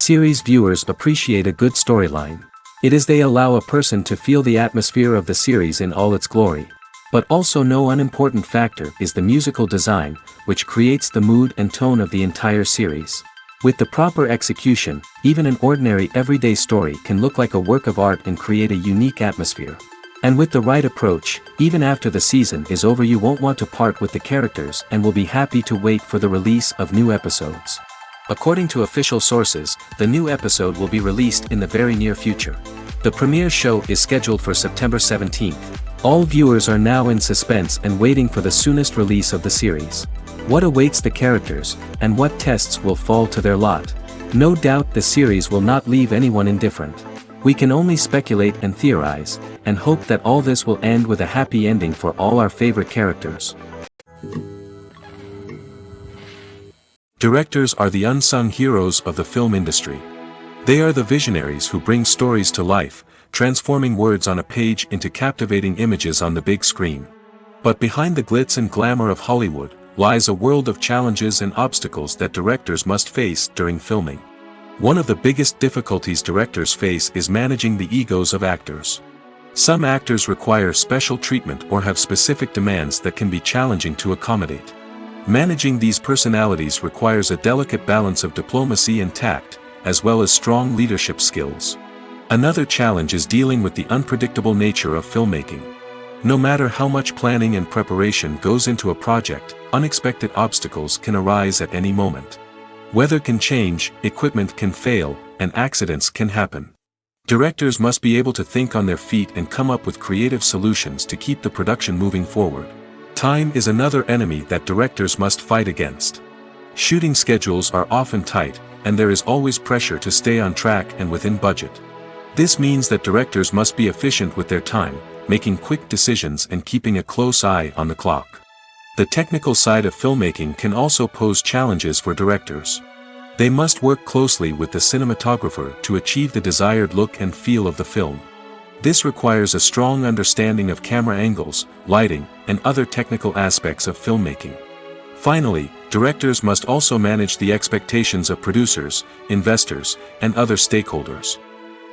Series viewers appreciate a good storyline. It is they allow a person to feel the atmosphere of the series in all its glory. But also no unimportant factor is the musical design, which creates the mood and tone of the entire series. With the proper execution, even an ordinary everyday story can look like a work of art and create a unique atmosphere. And with the right approach, even after the season is over you won't want to part with the characters and will be happy to wait for the release of new episodes. According to official sources, the new episode will be released in the very near future. The premiere show is scheduled for September 17th. All viewers are now in suspense and waiting for the soonest release of the series. What awaits the characters, and what tests will fall to their lot? No doubt the series will not leave anyone indifferent. We can only speculate and theorize, and hope that all this will end with a happy ending for all our favorite characters. Directors are the unsung heroes of the film industry. They are the visionaries who bring stories to life, transforming words on a page into captivating images on the big screen. But behind the glitz and glamour of Hollywood, lies a world of challenges and obstacles that directors must face during filming. One of the biggest difficulties directors face is managing the egos of actors. Some actors require special treatment or have specific demands that can be challenging to accommodate. Managing these personalities requires a delicate balance of diplomacy and tact, as well as strong leadership skills. Another challenge is dealing with the unpredictable nature of filmmaking. No matter how much planning and preparation goes into a project, unexpected obstacles can arise at any moment. Weather can change, equipment can fail, and accidents can happen. Directors must be able to think on their feet and come up with creative solutions to keep the production moving forward. Time is another enemy that directors must fight against. Shooting schedules are often tight, and there is always pressure to stay on track and within budget. This means that directors must be efficient with their time, making quick decisions and keeping a close eye on the clock. The technical side of filmmaking can also pose challenges for directors. They must work closely with the cinematographer to achieve the desired look and feel of the film. This requires a strong understanding of camera angles, lighting, and other technical aspects of filmmaking. Finally, directors must also manage the expectations of producers, investors, and other stakeholders.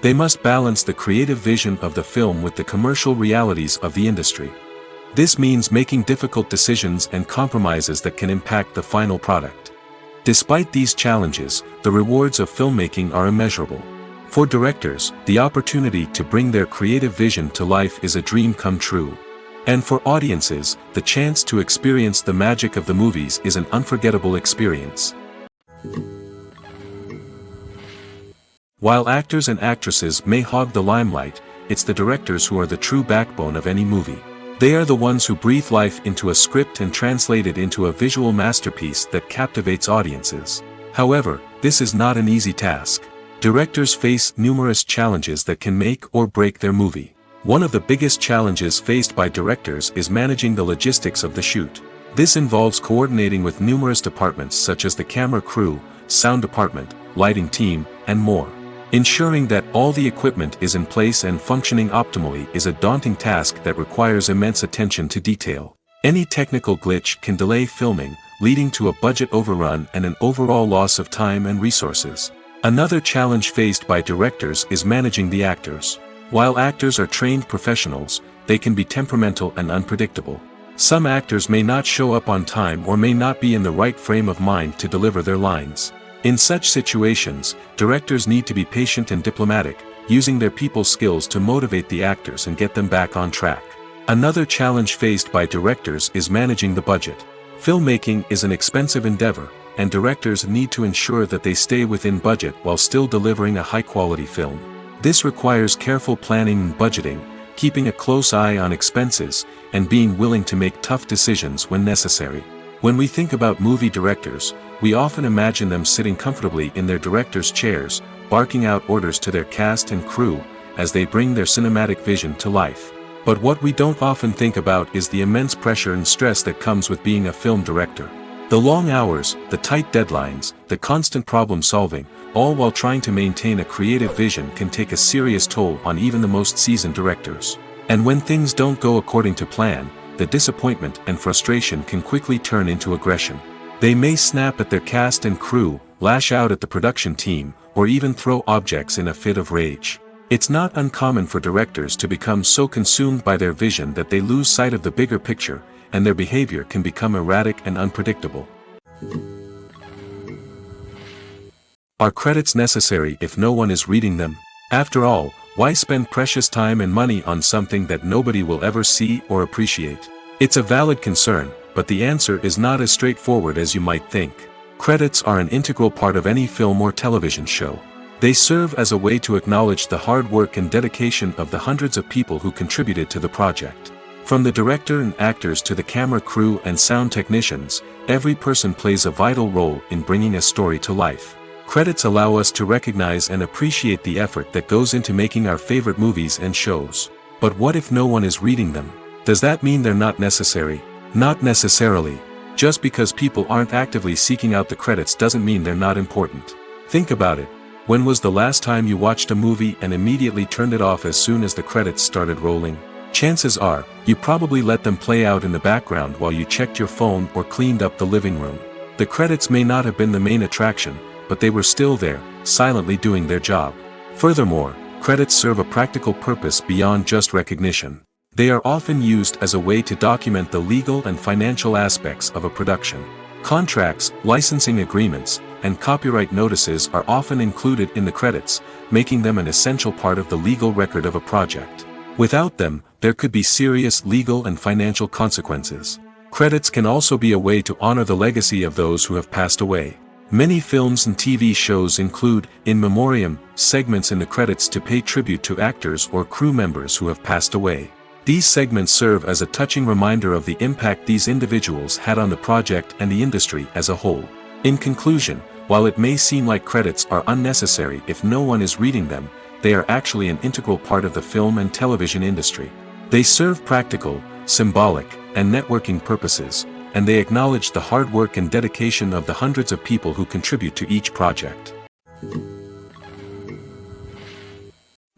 They must balance the creative vision of the film with the commercial realities of the industry. This means making difficult decisions and compromises that can impact the final product. Despite these challenges, the rewards of filmmaking are immeasurable. For directors, the opportunity to bring their creative vision to life is a dream come true. And for audiences, the chance to experience the magic of the movies is an unforgettable experience. While actors and actresses may hog the limelight, it's the directors who are the true backbone of any movie. They are the ones who breathe life into a script and translate it into a visual masterpiece that captivates audiences. However, this is not an easy task. Directors face numerous challenges that can make or break their movie. One of the biggest challenges faced by directors is managing the logistics of the shoot. This involves coordinating with numerous departments such as the camera crew, sound department, lighting team, and more. Ensuring that all the equipment is in place and functioning optimally is a daunting task that requires immense attention to detail. Any technical glitch can delay filming, leading to a budget overrun and an overall loss of time and resources. Another challenge faced by directors is managing the actors. While actors are trained professionals, they can be temperamental and unpredictable. Some actors may not show up on time or may not be in the right frame of mind to deliver their lines. In such situations, directors need to be patient and diplomatic, using their people skills to motivate the actors and get them back on track. Another challenge faced by directors is managing the budget. Filmmaking is an expensive endeavor, and directors need to ensure that they stay within budget while still delivering a high-quality film. This requires careful planning and budgeting, keeping a close eye on expenses, and being willing to make tough decisions when necessary. When we think about movie directors, we often imagine them sitting comfortably in their director's chairs, barking out orders to their cast and crew, as they bring their cinematic vision to life. But what we don't often think about is the immense pressure and stress that comes with being a film director. The long hours, the tight deadlines, the constant problem solving, all while trying to maintain a creative vision can take a serious toll on even the most seasoned directors. And when things don't go according to plan, the disappointment and frustration can quickly turn into aggression. They may snap at their cast and crew, lash out at the production team, or even throw objects in a fit of rage. It's not uncommon for directors to become so consumed by their vision that they lose sight of the bigger picture, and their behavior can become erratic and unpredictable. Are credits necessary if no one is reading them? After all, why spend precious time and money on something that nobody will ever see or appreciate? It's a valid concern, but the answer is not as straightforward as you might think. Credits are an integral part of any film or television show. They serve as a way to acknowledge the hard work and dedication of the hundreds of people who contributed to the project. From the director and actors to the camera crew and sound technicians, every person plays a vital role in bringing a story to life. Credits allow us to recognize and appreciate the effort that goes into making our favorite movies and shows. But what if no one is reading them? Does that mean they're not necessary? Not necessarily. Just because people aren't actively seeking out the credits doesn't mean they're not important. Think about it. When was the last time you watched a movie and immediately turned it off as soon as the credits started rolling? Chances are, you probably let them play out in the background while you checked your phone or cleaned up the living room. The credits may not have been the main attraction, but they were still there, silently doing their job. Furthermore, credits serve a practical purpose beyond just recognition. They are often used as a way to document the legal and financial aspects of a production. Contracts, licensing agreements, and copyright notices are often included in the credits, making them an essential part of the legal record of a project. Without them, there could be serious legal and financial consequences. Credits can also be a way to honor the legacy of those who have passed away. Many films and TV shows include, in memoriam, segments in the credits to pay tribute to actors or crew members who have passed away. These segments serve as a touching reminder of the impact these individuals had on the project and the industry as a whole. In conclusion, while it may seem like credits are unnecessary if no one is reading them, they are actually an integral part of the film and television industry. They serve practical, symbolic, and networking purposes, and they acknowledge the hard work and dedication of the hundreds of people who contribute to each project.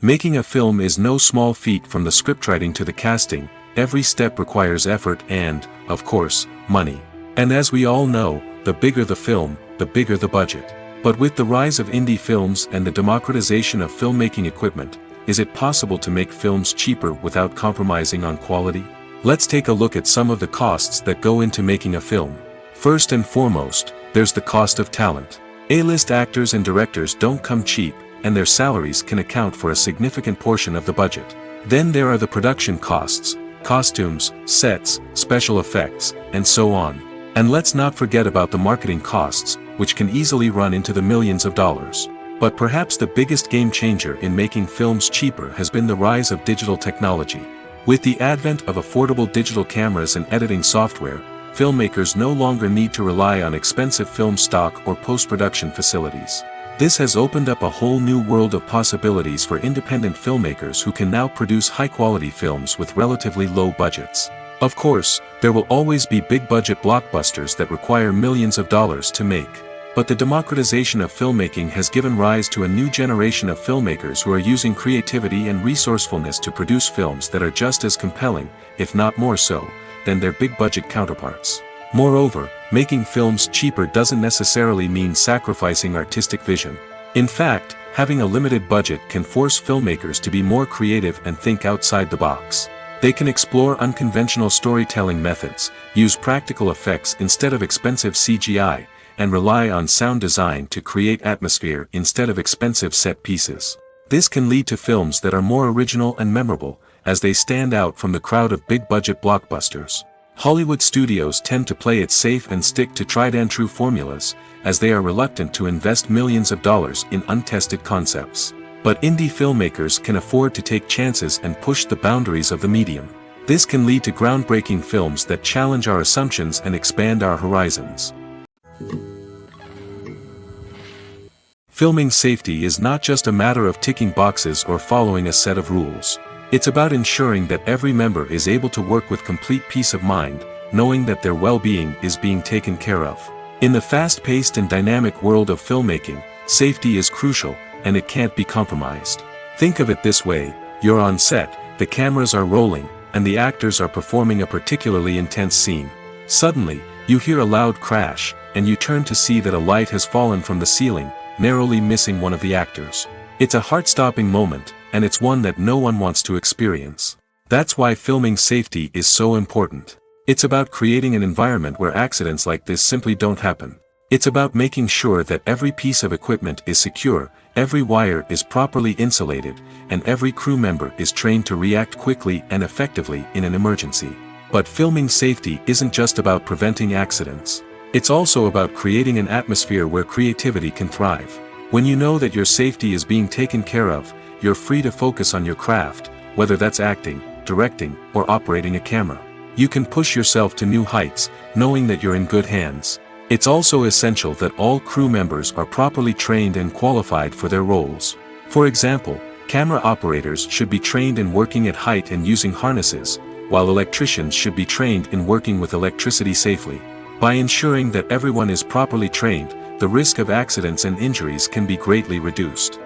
Making a film is no small feat. From the scriptwriting to the casting, every step requires effort and, of course, money. And as we all know, the bigger the film, the bigger the budget. But with the rise of indie films and the democratization of filmmaking equipment, is it possible to make films cheaper without compromising on quality? Let's take a look at some of the costs that go into making a film. First and foremost, there's the cost of talent. A-list actors and directors don't come cheap, and their salaries can account for a significant portion of the budget. Then there are the production costs, costumes, sets, special effects, and so on. And let's not forget about the marketing costs, which can easily run into the millions of dollars. But perhaps the biggest game changer in making films cheaper has been the rise of digital technology. With the advent of affordable digital cameras and editing software, filmmakers no longer need to rely on expensive film stock or post-production facilities. This has opened up a whole new world of possibilities for independent filmmakers who can now produce high-quality films with relatively low budgets. Of course, there will always be big-budget blockbusters that require millions of dollars to make. But the democratization of filmmaking has given rise to a new generation of filmmakers who are using creativity and resourcefulness to produce films that are just as compelling, if not more so, than their big-budget counterparts. Moreover, making films cheaper doesn't necessarily mean sacrificing artistic vision. In fact, having a limited budget can force filmmakers to be more creative and think outside the box. They can explore unconventional storytelling methods, use practical effects instead of expensive CGI, and rely on sound design to create atmosphere instead of expensive set pieces. This can lead to films that are more original and memorable, as they stand out from the crowd of big-budget blockbusters. Hollywood studios tend to play it safe and stick to tried-and-true formulas, as they are reluctant to invest millions of dollars in untested concepts. But indie filmmakers can afford to take chances and push the boundaries of the medium. This can lead to groundbreaking films that challenge our assumptions and expand our horizons. Filming safety is not just a matter of ticking boxes or following a set of rules. It's about ensuring that every member is able to work with complete peace of mind, knowing that their well-being is being taken care of. In the fast-paced and dynamic world of filmmaking, safety is crucial, and it can't be compromised. Think of it this way: you're on set, the cameras are rolling, and the actors are performing a particularly intense scene. Suddenly, you hear a loud crash, and you turn to see that a light has fallen from the ceiling, narrowly missing one of the actors. It's a heart-stopping moment, and it's one that no one wants to experience. That's why filming safety is so important. It's about creating an environment where accidents like this simply don't happen. It's about making sure that every piece of equipment is secure, every wire is properly insulated, and every crew member is trained to react quickly and effectively in an emergency. But filming safety isn't just about preventing accidents. It's also about creating an atmosphere where creativity can thrive. When you know that your safety is being taken care of, you're free to focus on your craft, whether that's acting, directing, or operating a camera. You can push yourself to new heights, knowing that you're in good hands. It's also essential that all crew members are properly trained and qualified for their roles. For example, camera operators should be trained in working at height and using harnesses, while electricians should be trained in working with electricity safely. By ensuring that everyone is properly trained, the risk of accidents and injuries can be greatly reduced.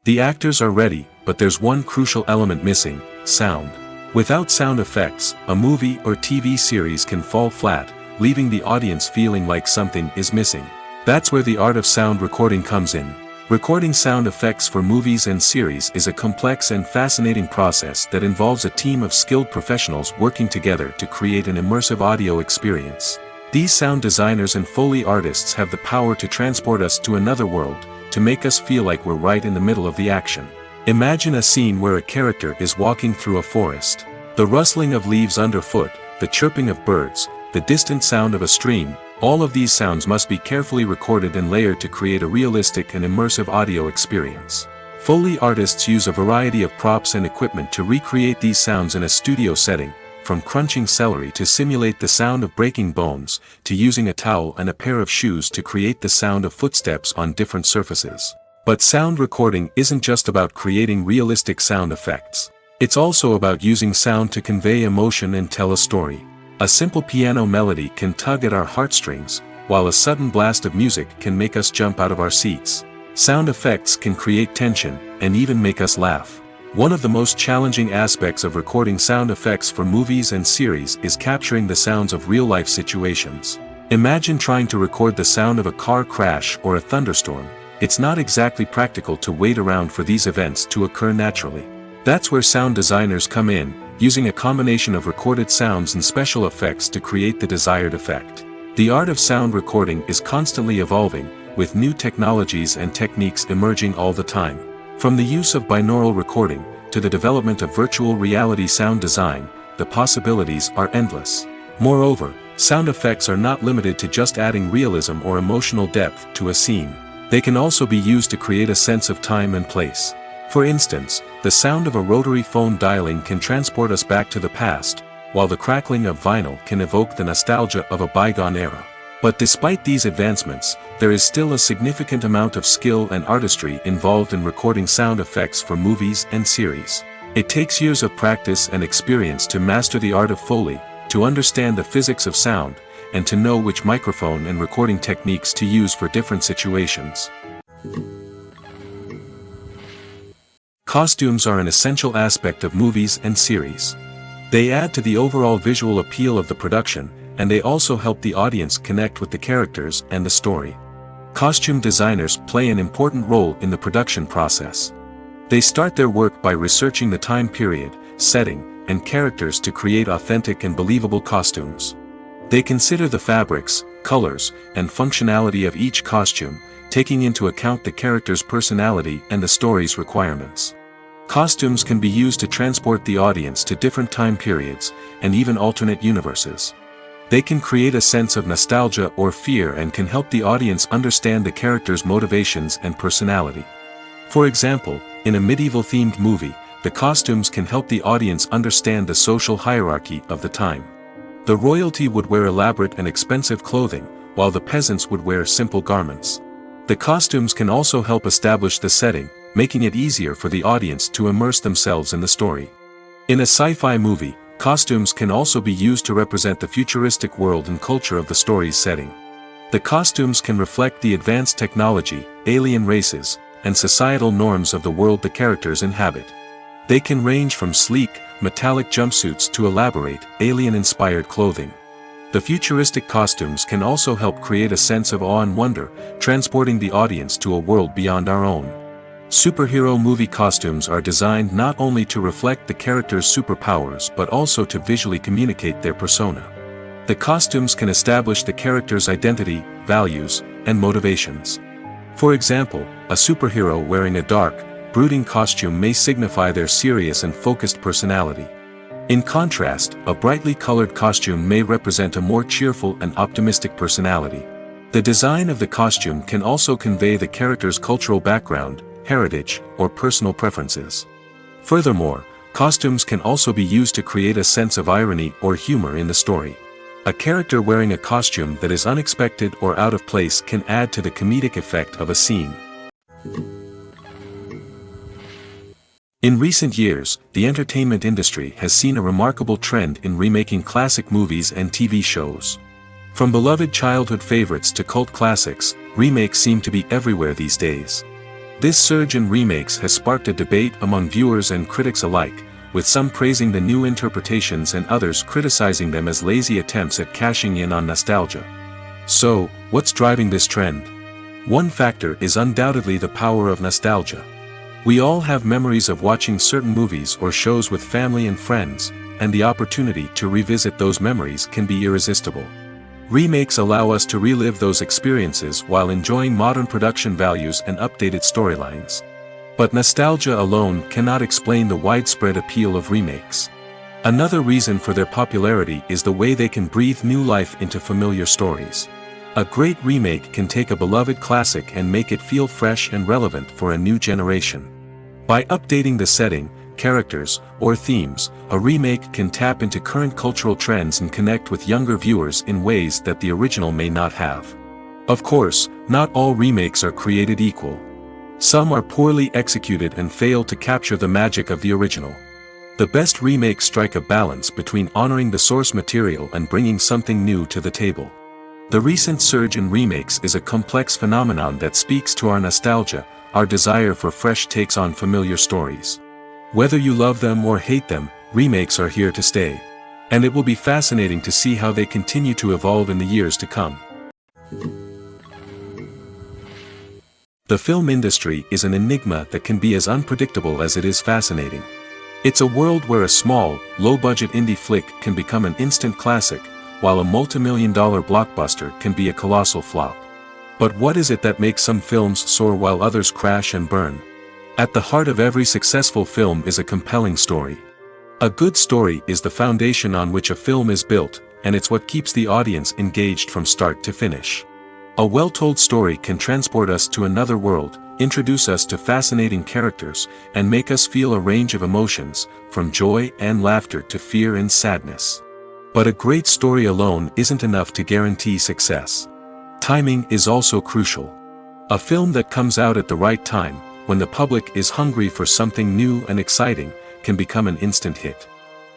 The actors are ready, but there's one crucial element missing: sound. Without sound effects, a movie or TV series can fall flat, leaving the audience feeling like something is missing. That's where the art of sound recording comes in. Recording sound effects for movies and series is a complex and fascinating process that involves a team of skilled professionals working together to create an immersive audio experience. These sound designers and Foley artists have the power to transport us to another world, to make us feel like we're right in the middle of the action. Imagine a scene where a character is walking through a forest. The rustling of leaves underfoot, the chirping of birds, the distant sound of a stream, all of these sounds must be carefully recorded and layered to create a realistic and immersive audio experience. Foley artists use a variety of props and equipment to recreate these sounds in a studio setting, from crunching celery to simulate the sound of breaking bones, to using a towel and a pair of shoes to create the sound of footsteps on different surfaces. But sound recording isn't just about creating realistic sound effects. It's also about using sound to convey emotion and tell a story. A simple piano melody can tug at our heartstrings, while a sudden blast of music can make us jump out of our seats. Sound effects can create tension, and even make us laugh. One of the most challenging aspects of recording sound effects for movies and series is capturing the sounds of real-life situations. Imagine trying to record the sound of a car crash or a thunderstorm. It's not exactly practical to wait around for these events to occur naturally. That's where sound designers come in, using a combination of recorded sounds and special effects to create the desired effect. The art of sound recording is constantly evolving, with new technologies and techniques emerging all the time. From the use of binaural recording, to the development of virtual reality sound design, the possibilities are endless. Moreover, sound effects are not limited to just adding realism or emotional depth to a scene. They can also be used to create a sense of time and place. For instance, the sound of a rotary phone dialing can transport us back to the past, while the crackling of vinyl can evoke the nostalgia of a bygone era. But despite these advancements, there is still a significant amount of skill and artistry involved in recording sound effects for movies and series. It takes years of practice and experience to master the art of Foley, to understand the physics of sound, and to know which microphone and recording techniques to use for different situations. Costumes are an essential aspect of movies and series. They add to the overall visual appeal of the production, and they also help the audience connect with the characters and the story. Costume designers play an important role in the production process. They start their work by researching the time period, setting, and characters to create authentic and believable costumes. They consider the fabrics, colors, and functionality of each costume, taking into account the character's personality and the story's requirements. Costumes can be used to transport the audience to different time periods, and even alternate universes. They can create a sense of nostalgia or fear and can help the audience understand the character's motivations and personality. For example, in a medieval-themed movie, the costumes can help the audience understand the social hierarchy of the time. The royalty would wear elaborate and expensive clothing, while the peasants would wear simple garments. The costumes can also help establish the setting, making it easier for the audience to immerse themselves in the story. In a sci-fi movie, costumes can also be used to represent the futuristic world and culture of the story's setting. The costumes can reflect the advanced technology, alien races, and societal norms of the world the characters inhabit. They can range from sleek, metallic jumpsuits to elaborate, alien-inspired clothing. The futuristic costumes can also help create a sense of awe and wonder, transporting the audience to a world beyond our own. Superhero movie costumes are designed not only to reflect the character's superpowers but also to visually communicate their persona. The costumes can establish the character's identity, values, and motivations. For example, a superhero wearing a dark, brooding costume may signify their serious and focused personality. In contrast, a brightly colored costume may represent a more cheerful and optimistic personality. The design of the costume can also convey the character's cultural background, heritage, or personal preferences. Furthermore, costumes can also be used to create a sense of irony or humor in the story. A character wearing a costume that is unexpected or out of place can add to the comedic effect of a scene. In recent years, the entertainment industry has seen a remarkable trend in remaking classic movies and TV shows. From beloved childhood favorites to cult classics, remakes seem to be everywhere these days. This surge in remakes has sparked a debate among viewers and critics alike, with some praising the new interpretations and others criticizing them as lazy attempts at cashing in on nostalgia. So, what's driving this trend? One factor is undoubtedly the power of nostalgia. We all have memories of watching certain movies or shows with family and friends, and the opportunity to revisit those memories can be irresistible. Remakes allow us to relive those experiences while enjoying modern production values and updated storylines. But nostalgia alone cannot explain the widespread appeal of remakes. Another reason for their popularity is the way they can breathe new life into familiar stories. A great remake can take a beloved classic and make it feel fresh and relevant for a new generation. By updating the setting, characters, or themes, a remake can tap into current cultural trends and connect with younger viewers in ways that the original may not have. Of course, not all remakes are created equal. Some are poorly executed and fail to capture the magic of the original. The best remakes strike a balance between honoring the source material and bringing something new to the table. The recent surge in remakes is a complex phenomenon that speaks to our nostalgia, our desire for fresh takes on familiar stories. Whether you love them or hate them, remakes are here to stay. And it will be fascinating to see how they continue to evolve in the years to come. The film industry is an enigma that can be as unpredictable as it is fascinating. It's a world where a small, low-budget indie flick can become an instant classic, while a multi-million-dollar blockbuster can be a colossal flop. But what is it that makes some films soar while others crash and burn? At the heart of every successful film is a compelling story. A good story is the foundation on which a film is built, and it's what keeps the audience engaged from start to finish. A well-told story can transport us to another world, introduce us to fascinating characters, and make us feel a range of emotions, from joy and laughter to fear and sadness. But a great story alone isn't enough to guarantee success. Timing is also crucial. A film that comes out at the right time, when the public is hungry for something new and exciting, can become an instant hit.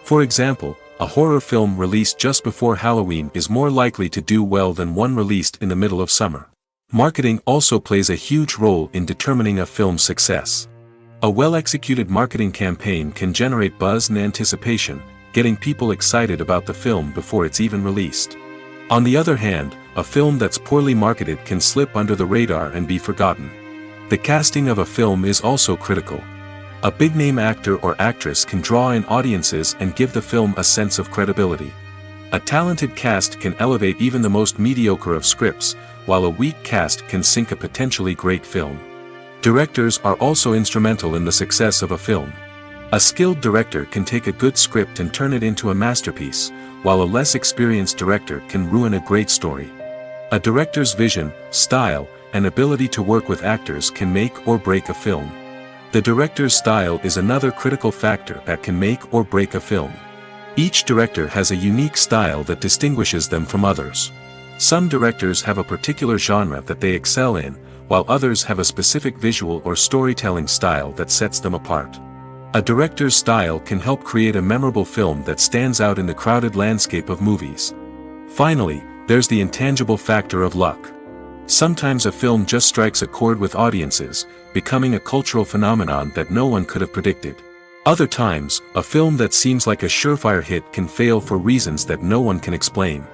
For example, a horror film released just before Halloween is more likely to do well than one released in the middle of summer. Marketing also plays a huge role in determining a film's success. A well-executed marketing campaign can generate buzz and anticipation, getting people excited about the film before it's even released. On the other hand, a film that's poorly marketed can slip under the radar and be forgotten. The casting of a film is also critical. A big-name actor or actress can draw in audiences and give the film a sense of credibility. A talented cast can elevate even the most mediocre of scripts, while a weak cast can sink a potentially great film. Directors are also instrumental in the success of a film. A skilled director can take a good script and turn it into a masterpiece, while a less experienced director can ruin a great story. A director's vision, style, and ability to work with actors can make or break a film. The director's style is another critical factor that can make or break a film. Each director has a unique style that distinguishes them from others. Some directors have a particular genre that they excel in, while others have a specific visual or storytelling style that sets them apart. A director's style can help create a memorable film that stands out in the crowded landscape of movies. Finally, there's the intangible factor of luck. Sometimes a film just strikes a chord with audiences, becoming a cultural phenomenon that no one could have predicted. Other times, a film that seems like a surefire hit can fail for reasons that no one can explain.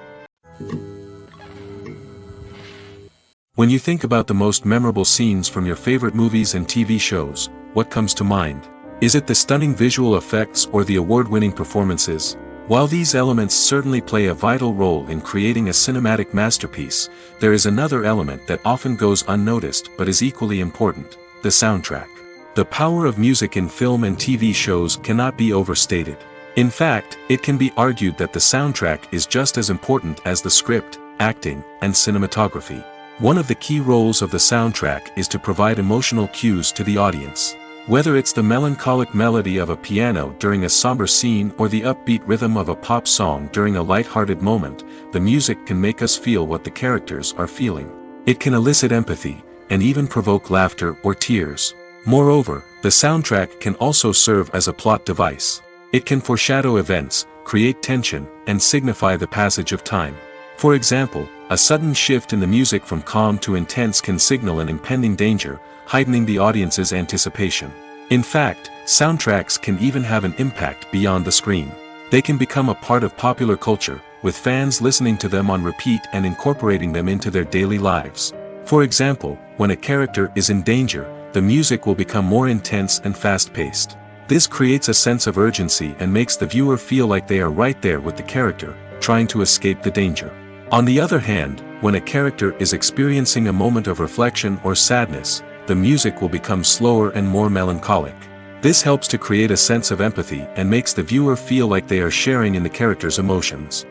When you think about the most memorable scenes from your favorite movies and TV shows, what comes to mind? Is it the stunning visual effects or the award-winning performances? While these elements certainly play a vital role in creating a cinematic masterpiece, there is another element that often goes unnoticed but is equally important: the soundtrack. The power of music in film and TV shows cannot be overstated. In fact, it can be argued that the soundtrack is just as important as the script, acting, and cinematography. One of the key roles of the soundtrack is to provide emotional cues to the audience. Whether it's the melancholic melody of a piano during a somber scene or the upbeat rhythm of a pop song during a light-hearted moment, the music can make us feel what the characters are feeling. It can elicit empathy, and even provoke laughter or tears. Moreover, the soundtrack can also serve as a plot device. It can foreshadow events, create tension, and signify the passage of time. For example, a sudden shift in the music from calm to intense can signal an impending danger, heightening the audience's anticipation. In fact, soundtracks can even have an impact beyond the screen. They can become a part of popular culture, with fans listening to them on repeat and incorporating them into their daily lives. For example, when a character is in danger, the music will become more intense and fast-paced. This creates a sense of urgency and makes the viewer feel like they are right there with the character, trying to escape the danger. On the other hand, when a character is experiencing a moment of reflection or sadness, the music will become slower and more melancholic. This helps to create a sense of empathy and makes the viewer feel like they are sharing in the character's emotions.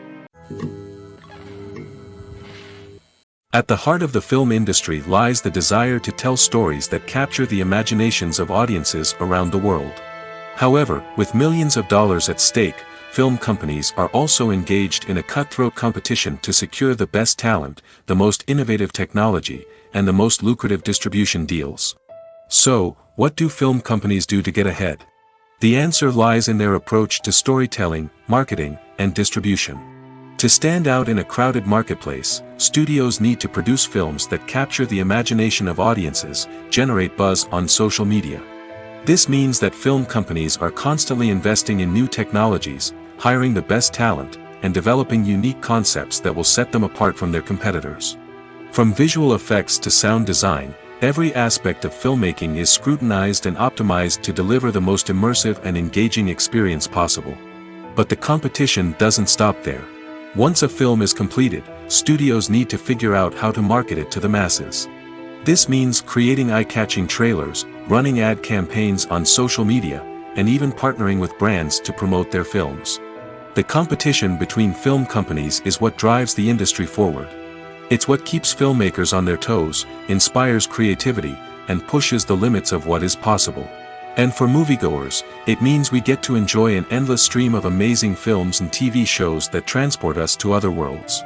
At the heart of the film industry lies the desire to tell stories that capture the imaginations of audiences around the world. However, with millions of dollars at stake, film companies are also engaged in a cutthroat competition to secure the best talent, the most innovative technology, and the most lucrative distribution deals. So, what do film companies do to get ahead? The answer lies in their approach to storytelling, marketing, and distribution. To stand out in a crowded marketplace, studios need to produce films that capture the imagination of audiences, generate buzz on social media. This means that film companies are constantly investing in new technologies, hiring the best talent, and developing unique concepts that will set them apart from their competitors. From visual effects to sound design, every aspect of filmmaking is scrutinized and optimized to deliver the most immersive and engaging experience possible. But the competition doesn't stop there. Once a film is completed, studios need to figure out how to market it to the masses. This means creating eye-catching trailers, running ad campaigns on social media, and even partnering with brands to promote their films. The competition between film companies is what drives the industry forward. It's what keeps filmmakers on their toes, inspires creativity, and pushes the limits of what is possible. And for moviegoers, it means we get to enjoy an endless stream of amazing films and TV shows that transport us to other worlds.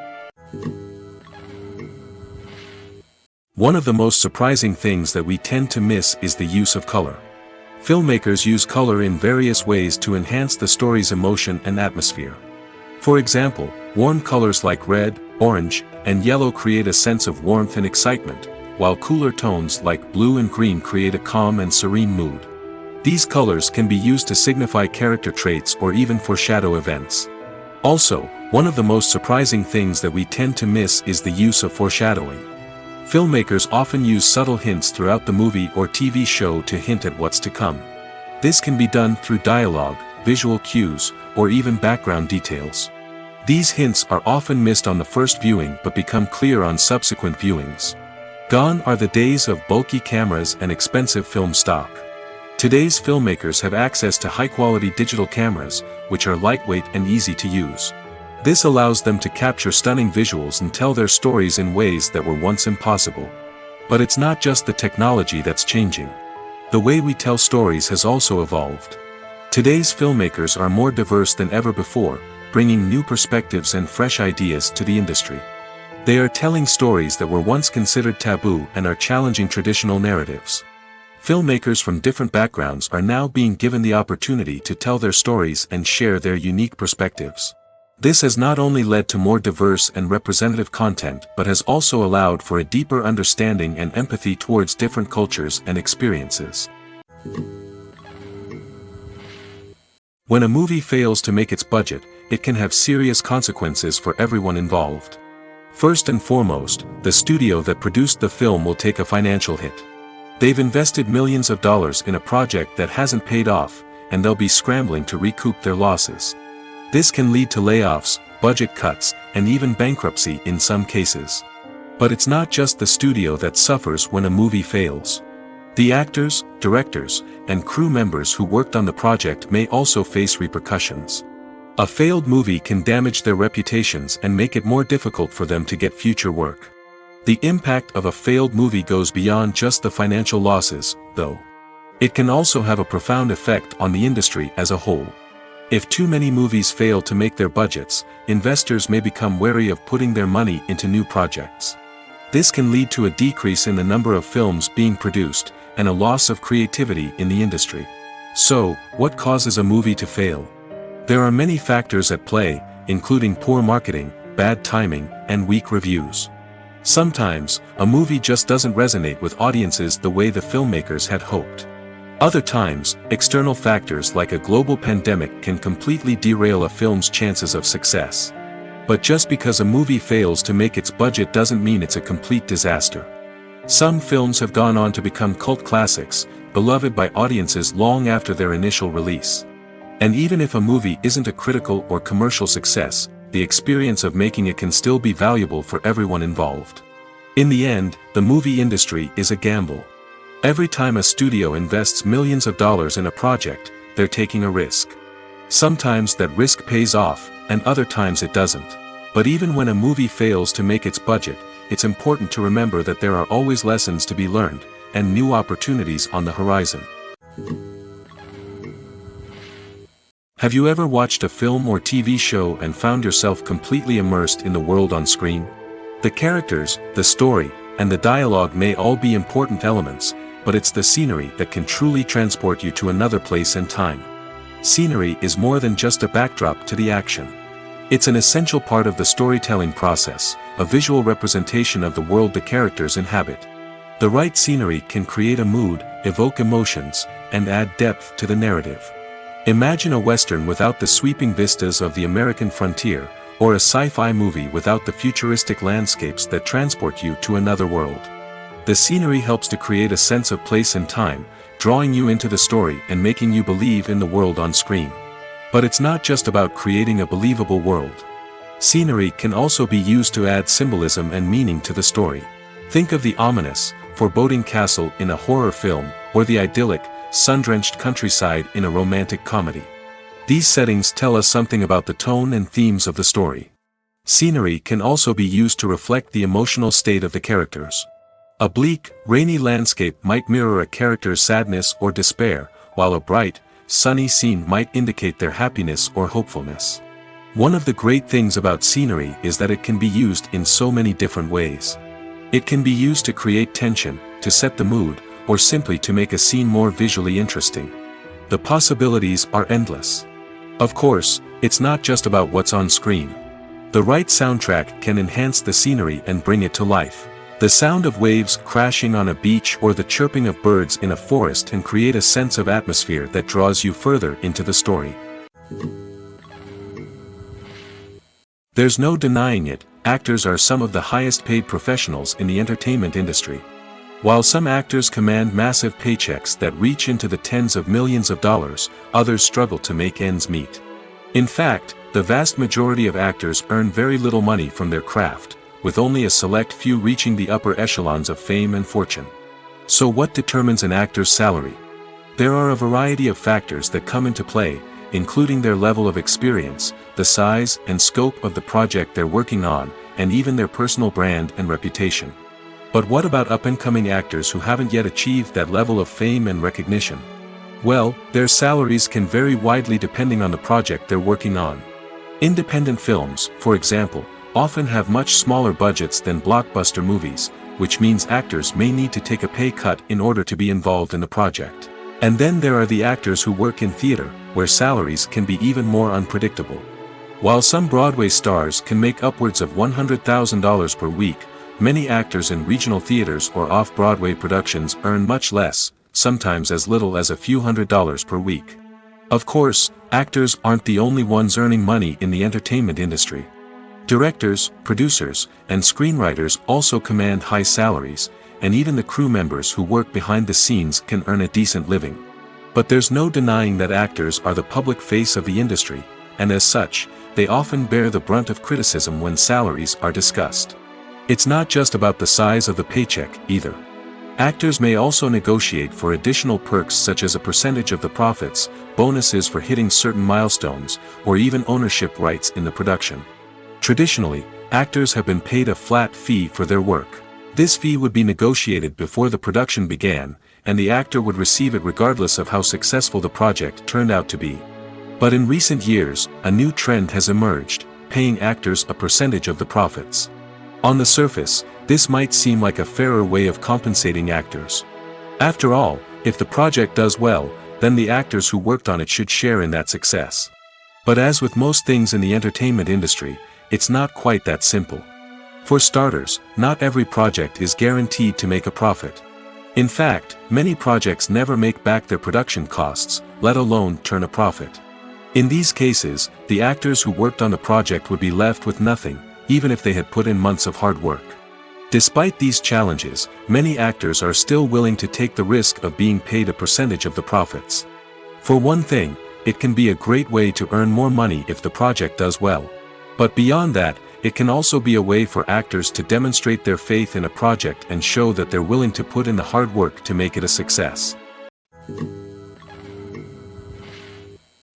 One of the most surprising things that we tend to miss is the use of color. Filmmakers use color in various ways to enhance the story's emotion and atmosphere. For example, warm colors like red, orange, and yellow create a sense of warmth and excitement, while cooler tones like blue and green create a calm and serene mood. These colors can be used to signify character traits or even foreshadow events. Also, one of the most surprising things that we tend to miss is the use of foreshadowing. Filmmakers often use subtle hints throughout the movie or TV show to hint at what's to come. This can be done through dialogue, visual cues, or even background details. These hints are often missed on the first viewing but become clear on subsequent viewings. Gone are the days of bulky cameras and expensive film stock. Today's filmmakers have access to high-quality digital cameras, which are lightweight and easy to use. This allows them to capture stunning visuals and tell their stories in ways that were once impossible. But it's not just the technology that's changing. The way we tell stories has also evolved. Today's filmmakers are more diverse than ever before, bringing new perspectives and fresh ideas to the industry. They are telling stories that were once considered taboo and are challenging traditional narratives. Filmmakers from different backgrounds are now being given the opportunity to tell their stories and share their unique perspectives. This has not only led to more diverse and representative content but has also allowed for a deeper understanding and empathy towards different cultures and experiences. When a movie fails to make its budget, it can have serious consequences for everyone involved. First and foremost, the studio that produced the film will take a financial hit. They've invested millions of dollars in a project that hasn't paid off, and they'll be scrambling to recoup their losses. This can lead to layoffs, budget cuts, and even bankruptcy in some cases. But it's not just the studio that suffers when a movie fails. The actors, directors, and crew members who worked on the project may also face repercussions. A failed movie can damage their reputations and make it more difficult for them to get future work. The impact of a failed movie goes beyond just the financial losses, though. It can also have a profound effect on the industry as a whole. If too many movies fail to make their budgets, investors may become wary of putting their money into new projects. This can lead to a decrease in the number of films being produced, and a loss of creativity in the industry. So, what causes a movie to fail? There are many factors at play, including poor marketing, bad timing, and weak reviews. Sometimes, a movie just doesn't resonate with audiences the way the filmmakers had hoped. Other times, external factors like a global pandemic can completely derail a film's chances of success. But just because a movie fails to make its budget doesn't mean it's a complete disaster. Some films have gone on to become cult classics, beloved by audiences long after their initial release. And even if a movie isn't a critical or commercial success, the experience of making it can still be valuable for everyone involved. In the end, the movie industry is a gamble. Every time a studio invests millions of dollars in a project, they're taking a risk. Sometimes that risk pays off, and other times it doesn't. But even when a movie fails to make its budget, it's important to remember that there are always lessons to be learned, and new opportunities on the horizon. Have you ever watched a film or TV show and found yourself completely immersed in the world on screen? The characters, the story, and the dialogue may all be important elements, but it's the scenery that can truly transport you to another place and time. Scenery is more than just a backdrop to the action. It's an essential part of the storytelling process, a visual representation of the world the characters inhabit. The right scenery can create a mood, evoke emotions, and add depth to the narrative. Imagine a Western without the sweeping vistas of the American frontier, or a sci-fi movie without the futuristic landscapes that transport you to another world. The scenery helps to create a sense of place and time, drawing you into the story and making you believe in the world on screen. But it's not just about creating a believable world. Scenery can also be used to add symbolism and meaning to the story. Think of the ominous, foreboding castle in a horror film, or the idyllic, sun-drenched countryside in a romantic comedy. These settings tell us something about the tone and themes of the story. Scenery can also be used to reflect the emotional state of the characters. A bleak, rainy landscape might mirror a character's sadness or despair, while a bright, sunny scene might indicate their happiness or hopefulness. One of the great things about scenery is that it can be used in so many different ways. It can be used to create tension, to set the mood, or simply to make a scene more visually interesting. The possibilities are endless. Of course, it's not just about what's on screen. The right soundtrack can enhance the scenery and bring it to life. The sound of waves crashing on a beach or the chirping of birds in a forest can create a sense of atmosphere that draws you further into the story. There's no denying it, actors are some of the highest paid professionals in the entertainment industry. While some actors command massive paychecks that reach into the tens of millions of dollars, others struggle to make ends meet. In fact, the vast majority of actors earn very little money from their craft, with only a select few reaching the upper echelons of fame and fortune. So what determines an actor's salary? There are a variety of factors that come into play, including their level of experience, the size and scope of the project they're working on, and even their personal brand and reputation. But what about up-and-coming actors who haven't yet achieved that level of fame and recognition? Well, their salaries can vary widely depending on the project they're working on. Independent films, for example, often have much smaller budgets than blockbuster movies, which means actors may need to take a pay cut in order to be involved in the project. And then there are the actors who work in theater, where salaries can be even more unpredictable. While some Broadway stars can make upwards of $100,000 per week, many actors in regional theaters or off-Broadway productions earn much less, sometimes as little as a few $100s per week. Of course, actors aren't the only ones earning money in the entertainment industry. Directors, producers, and screenwriters also command high salaries, and even the crew members who work behind the scenes can earn a decent living. But there's no denying that actors are the public face of the industry, and as such, they often bear the brunt of criticism when salaries are discussed. It's not just about the size of the paycheck, either. Actors may also negotiate for additional perks such as a percentage of the profits, bonuses for hitting certain milestones, or even ownership rights in the production. Traditionally, actors have been paid a flat fee for their work. This fee would be negotiated before the production began, and the actor would receive it regardless of how successful the project turned out to be. But in recent years, a new trend has emerged, paying actors a percentage of the profits. On the surface, this might seem like a fairer way of compensating actors. After all, if the project does well, then the actors who worked on it should share in that success. But as with most things in the entertainment industry, it's not quite that simple. For starters, not every project is guaranteed to make a profit. In fact, many projects never make back their production costs, let alone turn a profit. In these cases, the actors who worked on the project would be left with nothing, even if they had put in months of hard work. Despite these challenges, many actors are still willing to take the risk of being paid a percentage of the profits. For one thing, it can be a great way to earn more money if the project does well. But beyond that, it can also be a way for actors to demonstrate their faith in a project and show that they're willing to put in the hard work to make it a success.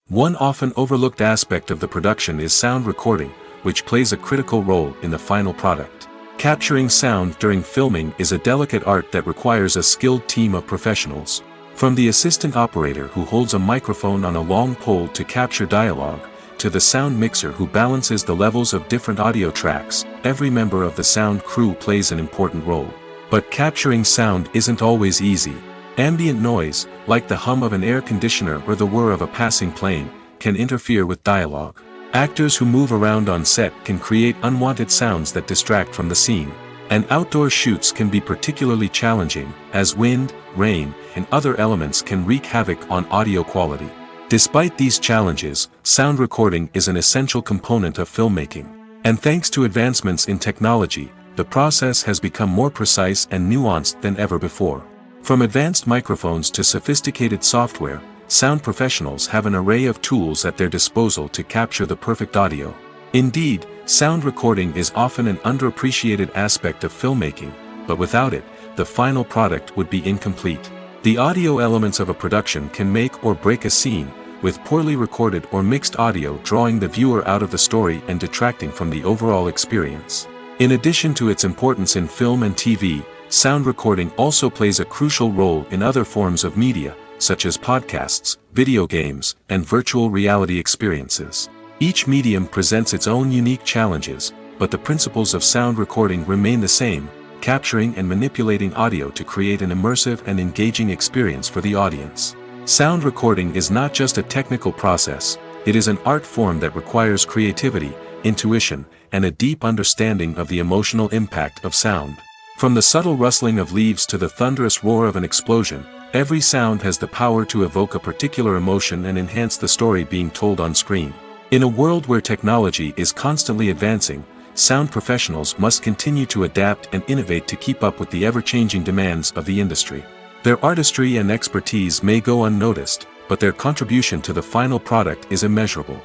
One often overlooked aspect of the production is sound recording, which plays a critical role in the final product. Capturing sound during filming is a delicate art that requires a skilled team of professionals. From the assistant operator who holds a microphone on a long pole to capture dialogue, to the sound mixer who balances the levels of different audio tracks, every member of the sound crew plays an important role. But capturing sound isn't always easy. Ambient noise, like the hum of an air conditioner or the whir of a passing plane, can interfere with dialogue. Actors who move around on set can create unwanted sounds that distract from the scene. And outdoor shoots can be particularly challenging, as wind, rain, and other elements can wreak havoc on audio quality. Despite these challenges, sound recording is an essential component of filmmaking. And thanks to advancements in technology, the process has become more precise and nuanced than ever before. From advanced microphones to sophisticated software, sound professionals have an array of tools at their disposal to capture the perfect audio. Indeed, sound recording is often an underappreciated aspect of filmmaking, but without it, the final product would be incomplete. The audio elements of a production can make or break a scene, with poorly recorded or mixed audio drawing the viewer out of the story and detracting from the overall experience. In addition to its importance in film and TV, sound recording also plays a crucial role in other forms of media, such as podcasts, video games, and virtual reality experiences. Each medium presents its own unique challenges, but the principles of sound recording remain the same, capturing and manipulating audio to create an immersive and engaging experience for the audience. Sound recording is not just a technical process, it is an art form that requires creativity, intuition, and a deep understanding of the emotional impact of sound. From the subtle rustling of leaves to the thunderous roar of an explosion, every sound has the power to evoke a particular emotion and enhance the story being told on screen. In a world where technology is constantly advancing, sound professionals must continue to adapt and innovate to keep up with the ever-changing demands of the industry. Their artistry and expertise may go unnoticed, but their contribution to the final product is immeasurable.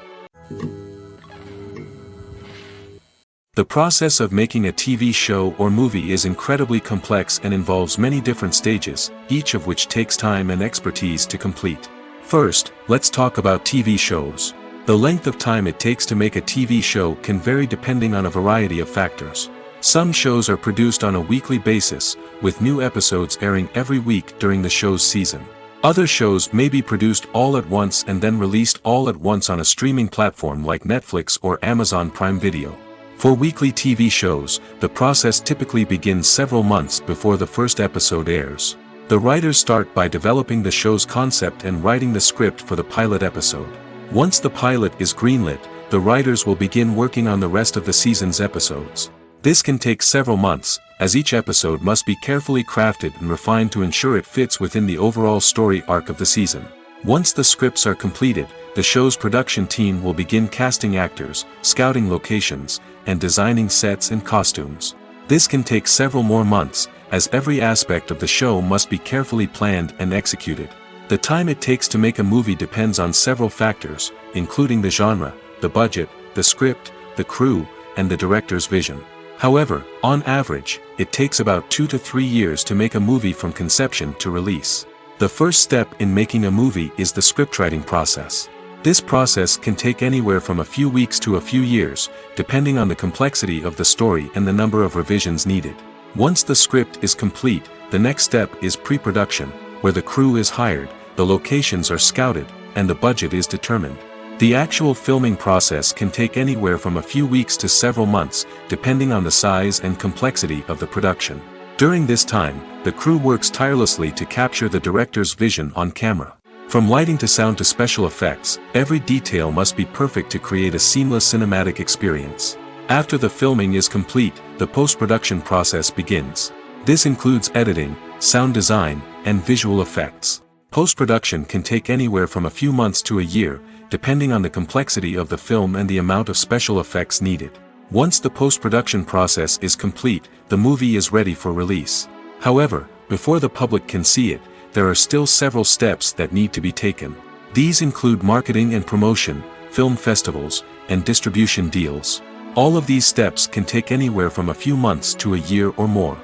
The process of making a TV show or movie is incredibly complex and involves many different stages, each of which takes time and expertise to complete. First, let's talk about TV shows. The length of time it takes to make a TV show can vary depending on a variety of factors. Some shows are produced on a weekly basis, with new episodes airing every week during the show's season. Other shows may be produced all at once and then released all at once on a streaming platform like Netflix or Amazon Prime Video. For weekly TV shows, the process typically begins several months before the first episode airs. The writers start by developing the show's concept and writing the script for the pilot episode. Once the pilot is greenlit, the writers will begin working on the rest of the season's episodes. This can take several months, as each episode must be carefully crafted and refined to ensure it fits within the overall story arc of the season. Once the scripts are completed, the show's production team will begin casting actors, scouting locations, and designing sets and costumes. This can take several more months, as every aspect of the show must be carefully planned and executed. The time it takes to make a movie depends on several factors, including the genre, the budget, the script, the crew, and the director's vision. However, on average, it takes about 2 to 3 years to make a movie from conception to release. The first step in making a movie is the scriptwriting process. This process can take anywhere from a few weeks to a few years, depending on the complexity of the story and the number of revisions needed. Once the script is complete, the next step is pre-production, where the crew is hired, the locations are scouted, and the budget is determined. The actual filming process can take anywhere from a few weeks to several months, depending on the size and complexity of the production. During this time, the crew works tirelessly to capture the director's vision on camera. From lighting to sound to special effects, every detail must be perfect to create a seamless cinematic experience. After the filming is complete, the post-production process begins. This includes editing, sound design, and visual effects. Post-production can take anywhere from a few months to a year, depending on the complexity of the film and the amount of special effects needed. Once the post-production process is complete, the movie is ready for release. However, before the public can see it, there are still several steps that need to be taken. These include marketing and promotion, film festivals, and distribution deals. All of these steps can take anywhere from a few months to a year or more.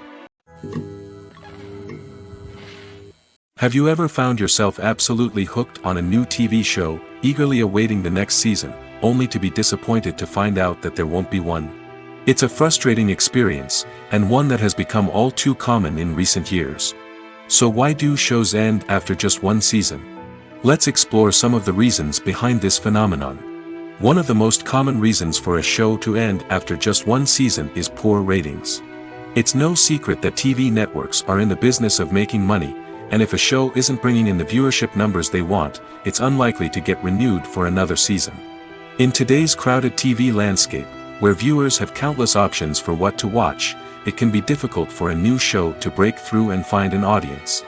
Have you ever found yourself absolutely hooked on a new TV show, eagerly awaiting the next season, only to be disappointed to find out that there won't be one? It's a frustrating experience, and one that has become all too common in recent years. So why do shows end after just one season? Let's explore some of the reasons behind this phenomenon. One of the most common reasons for a show to end after just one season is poor ratings. It's no secret that TV networks are in the business of making money, and if a show isn't bringing in the viewership numbers they want, it's unlikely to get renewed for another season. In today's crowded TV landscape, where viewers have countless options for what to watch, it can be difficult for a new show to break through and find an audience.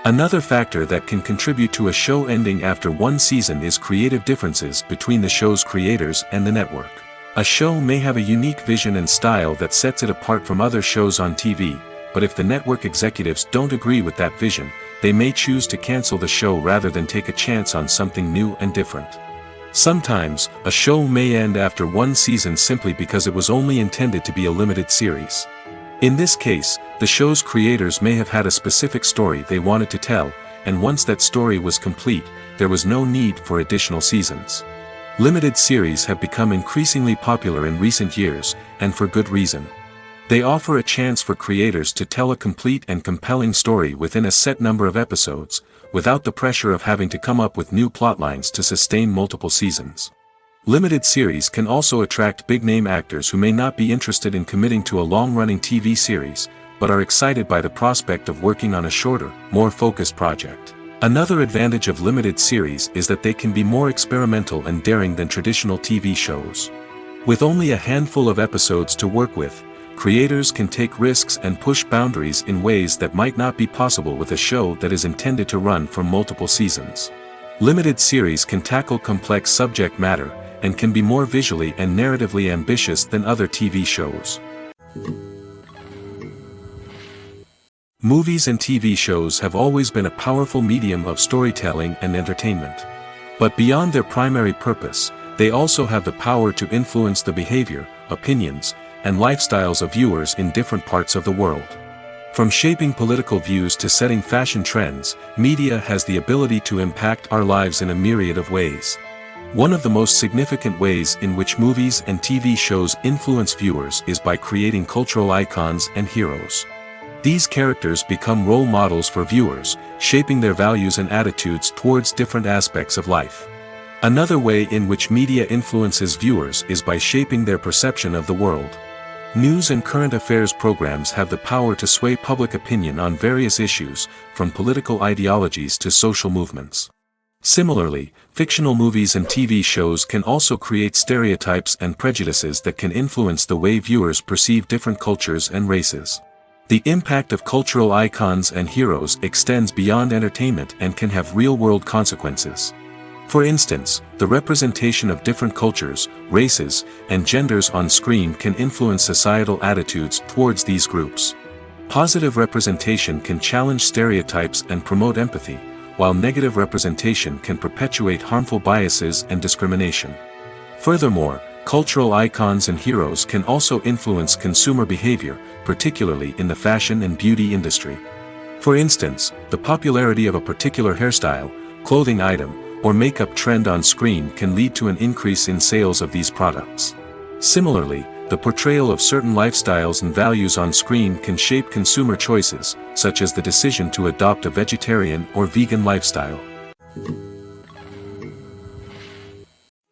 Another factor that can contribute to a show ending after one season is creative differences between the show's creators and the network. A show may have a unique vision and style that sets it apart from other shows on TV, but if the network executives don't agree with that vision, they may choose to cancel the show rather than take a chance on something new and different. Sometimes, a show may end after one season simply because it was only intended to be a limited series. In this case, the show's creators may have had a specific story they wanted to tell, and once that story was complete, there was no need for additional seasons. Limited series have become increasingly popular in recent years, and for good reason. They offer a chance for creators to tell a complete and compelling story within a set number of episodes, without the pressure of having to come up with new plotlines to sustain multiple seasons. Limited series can also attract big-name actors who may not be interested in committing to a long-running TV series, but are excited by the prospect of working on a shorter, more focused project. Another advantage of limited series is that they can be more experimental and daring than traditional TV shows. With only a handful of episodes to work with, creators can take risks and push boundaries in ways that might not be possible with a show that is intended to run for multiple seasons. Limited series can tackle complex subject matter, and can be more visually and narratively ambitious than other TV shows. Movies and TV shows have always been a powerful medium of storytelling and entertainment. But beyond their primary purpose, they also have the power to influence the behavior, opinions, and lifestyles of viewers in different parts of the world. From shaping political views to setting fashion trends, media has the ability to impact our lives in a myriad of ways. One of the most significant ways in which movies and TV shows influence viewers is by creating cultural icons and heroes. These characters become role models for viewers, shaping their values and attitudes towards different aspects of life. Another way in which media influences viewers is by shaping their perception of the world. News and current affairs programs have the power to sway public opinion on various issues, from political ideologies to social movements. Similarly, fictional movies and TV shows can also create stereotypes and prejudices that can influence the way viewers perceive different cultures and races. The impact of cultural icons and heroes extends beyond entertainment and can have real-world consequences. For instance, the representation of different cultures, races, and genders on screen can influence societal attitudes towards these groups. Positive representation can challenge stereotypes and promote empathy, while negative representation can perpetuate harmful biases and discrimination. Furthermore, cultural icons and heroes can also influence consumer behavior, particularly in the fashion and beauty industry. For instance, the popularity of a particular hairstyle, clothing item, or makeup trend on screen can lead to an increase in sales of these products. Similarly, the portrayal of certain lifestyles and values on screen can shape consumer choices, such as the decision to adopt a vegetarian or vegan lifestyle.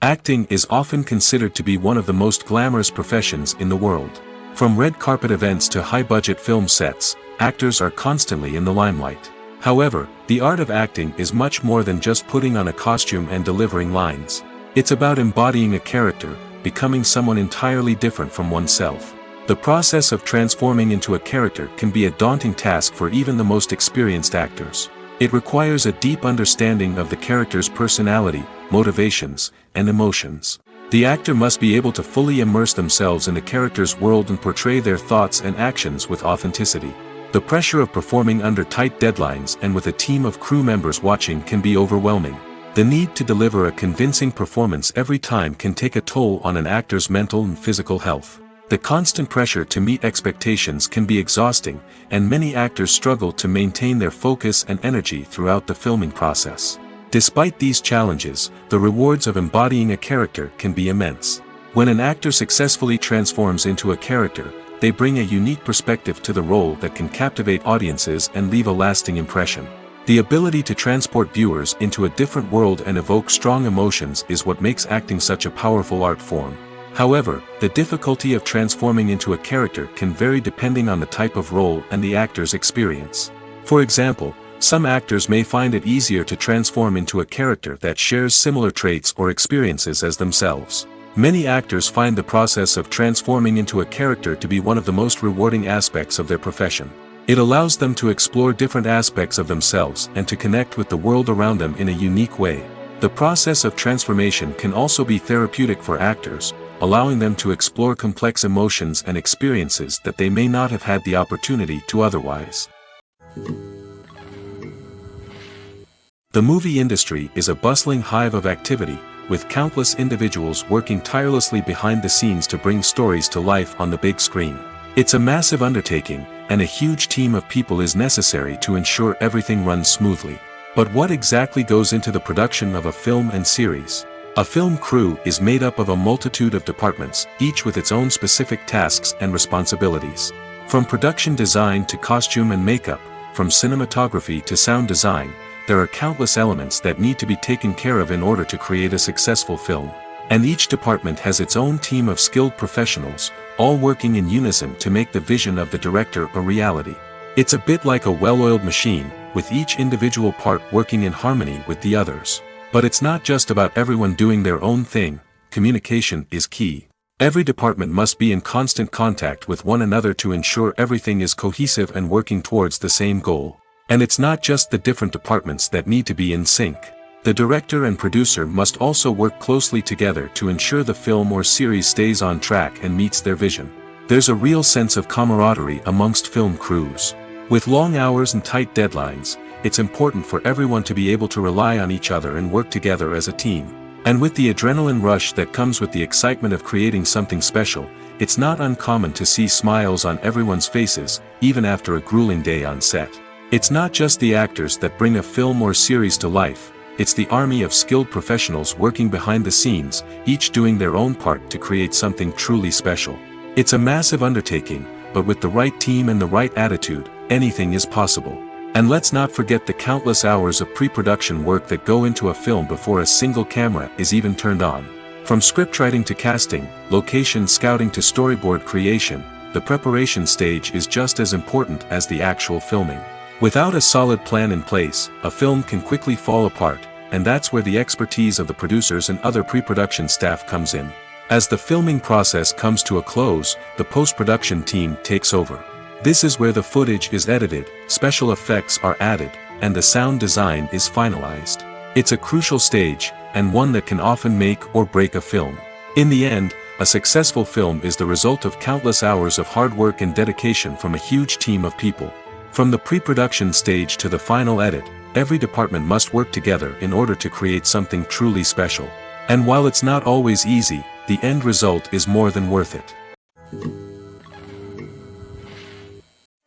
Acting is often considered to be one of the most glamorous professions in the world. From red carpet events to high-budget film sets, actors are constantly in the limelight. However, the art of acting is much more than just putting on a costume and delivering lines. It's about embodying a character, becoming someone entirely different from oneself. The process of transforming into a character can be a daunting task for even the most experienced actors. It requires a deep understanding of the character's personality, motivations, and emotions. The actor must be able to fully immerse themselves in the character's world and portray their thoughts and actions with authenticity. The pressure of performing under tight deadlines and with a team of crew members watching can be overwhelming. The need to deliver a convincing performance every time can take a toll on an actor's mental and physical health. The constant pressure to meet expectations can be exhausting, and many actors struggle to maintain their focus and energy throughout the filming process. Despite these challenges, the rewards of embodying a character can be immense. When an actor successfully transforms into a character, they bring a unique perspective to the role that can captivate audiences and leave a lasting impression. The ability to transport viewers into a different world and evoke strong emotions is what makes acting such a powerful art form. However, the difficulty of transforming into a character can vary depending on the type of role and the actor's experience. For example, some actors may find it easier to transform into a character that shares similar traits or experiences as themselves. Many actors find the process of transforming into a character to be one of the most rewarding aspects of their profession. It allows them to explore different aspects of themselves and to connect with the world around them in a unique way. The process of transformation can also be therapeutic for actors, allowing them to explore complex emotions and experiences that they may not have had the opportunity to otherwise. The movie industry is a bustling hive of activity, with countless individuals working tirelessly behind the scenes to bring stories to life on the big screen. It's a massive undertaking, and a huge team of people is necessary to ensure everything runs smoothly. But what exactly goes into the production of a film and series? A film crew is made up of a multitude of departments, each with its own specific tasks and responsibilities. From production design to costume and makeup, from cinematography to sound design, there are countless elements that need to be taken care of in order to create a successful film. And each department has its own team of skilled professionals, all working in unison to make the vision of the director a reality. It's a bit like a well-oiled machine, with each individual part working in harmony with the others. But it's not just about everyone doing their own thing. Communication is key. Every department must be in constant contact with one another to ensure everything is cohesive and working towards the same goal. And it's not just the different departments that need to be in sync. The director and producer must also work closely together to ensure the film or series stays on track and meets their vision. There's a real sense of camaraderie amongst film crews. With long hours and tight deadlines, it's important for everyone to be able to rely on each other and work together as a team. And with the adrenaline rush that comes with the excitement of creating something special, it's not uncommon to see smiles on everyone's faces, even after a grueling day on set. It's not just the actors that bring a film or series to life, it's the army of skilled professionals working behind the scenes, each doing their own part to create something truly special. It's a massive undertaking, but with the right team and the right attitude, anything is possible. And let's not forget the countless hours of pre-production work that go into a film before a single camera is even turned on. From scriptwriting to casting, location scouting to storyboard creation, the preparation stage is just as important as the actual filming. Without a solid plan in place, a film can quickly fall apart, and that's where the expertise of the producers and other pre-production staff comes in. As the filming process comes to a close, the post-production team takes over. This is where the footage is edited, special effects are added, and the sound design is finalized. It's a crucial stage, and one that can often make or break a film. In the end, a successful film is the result of countless hours of hard work and dedication from a huge team of people. From the pre-production stage to the final edit, every department must work together in order to create something truly special. And while it's not always easy, the end result is more than worth it.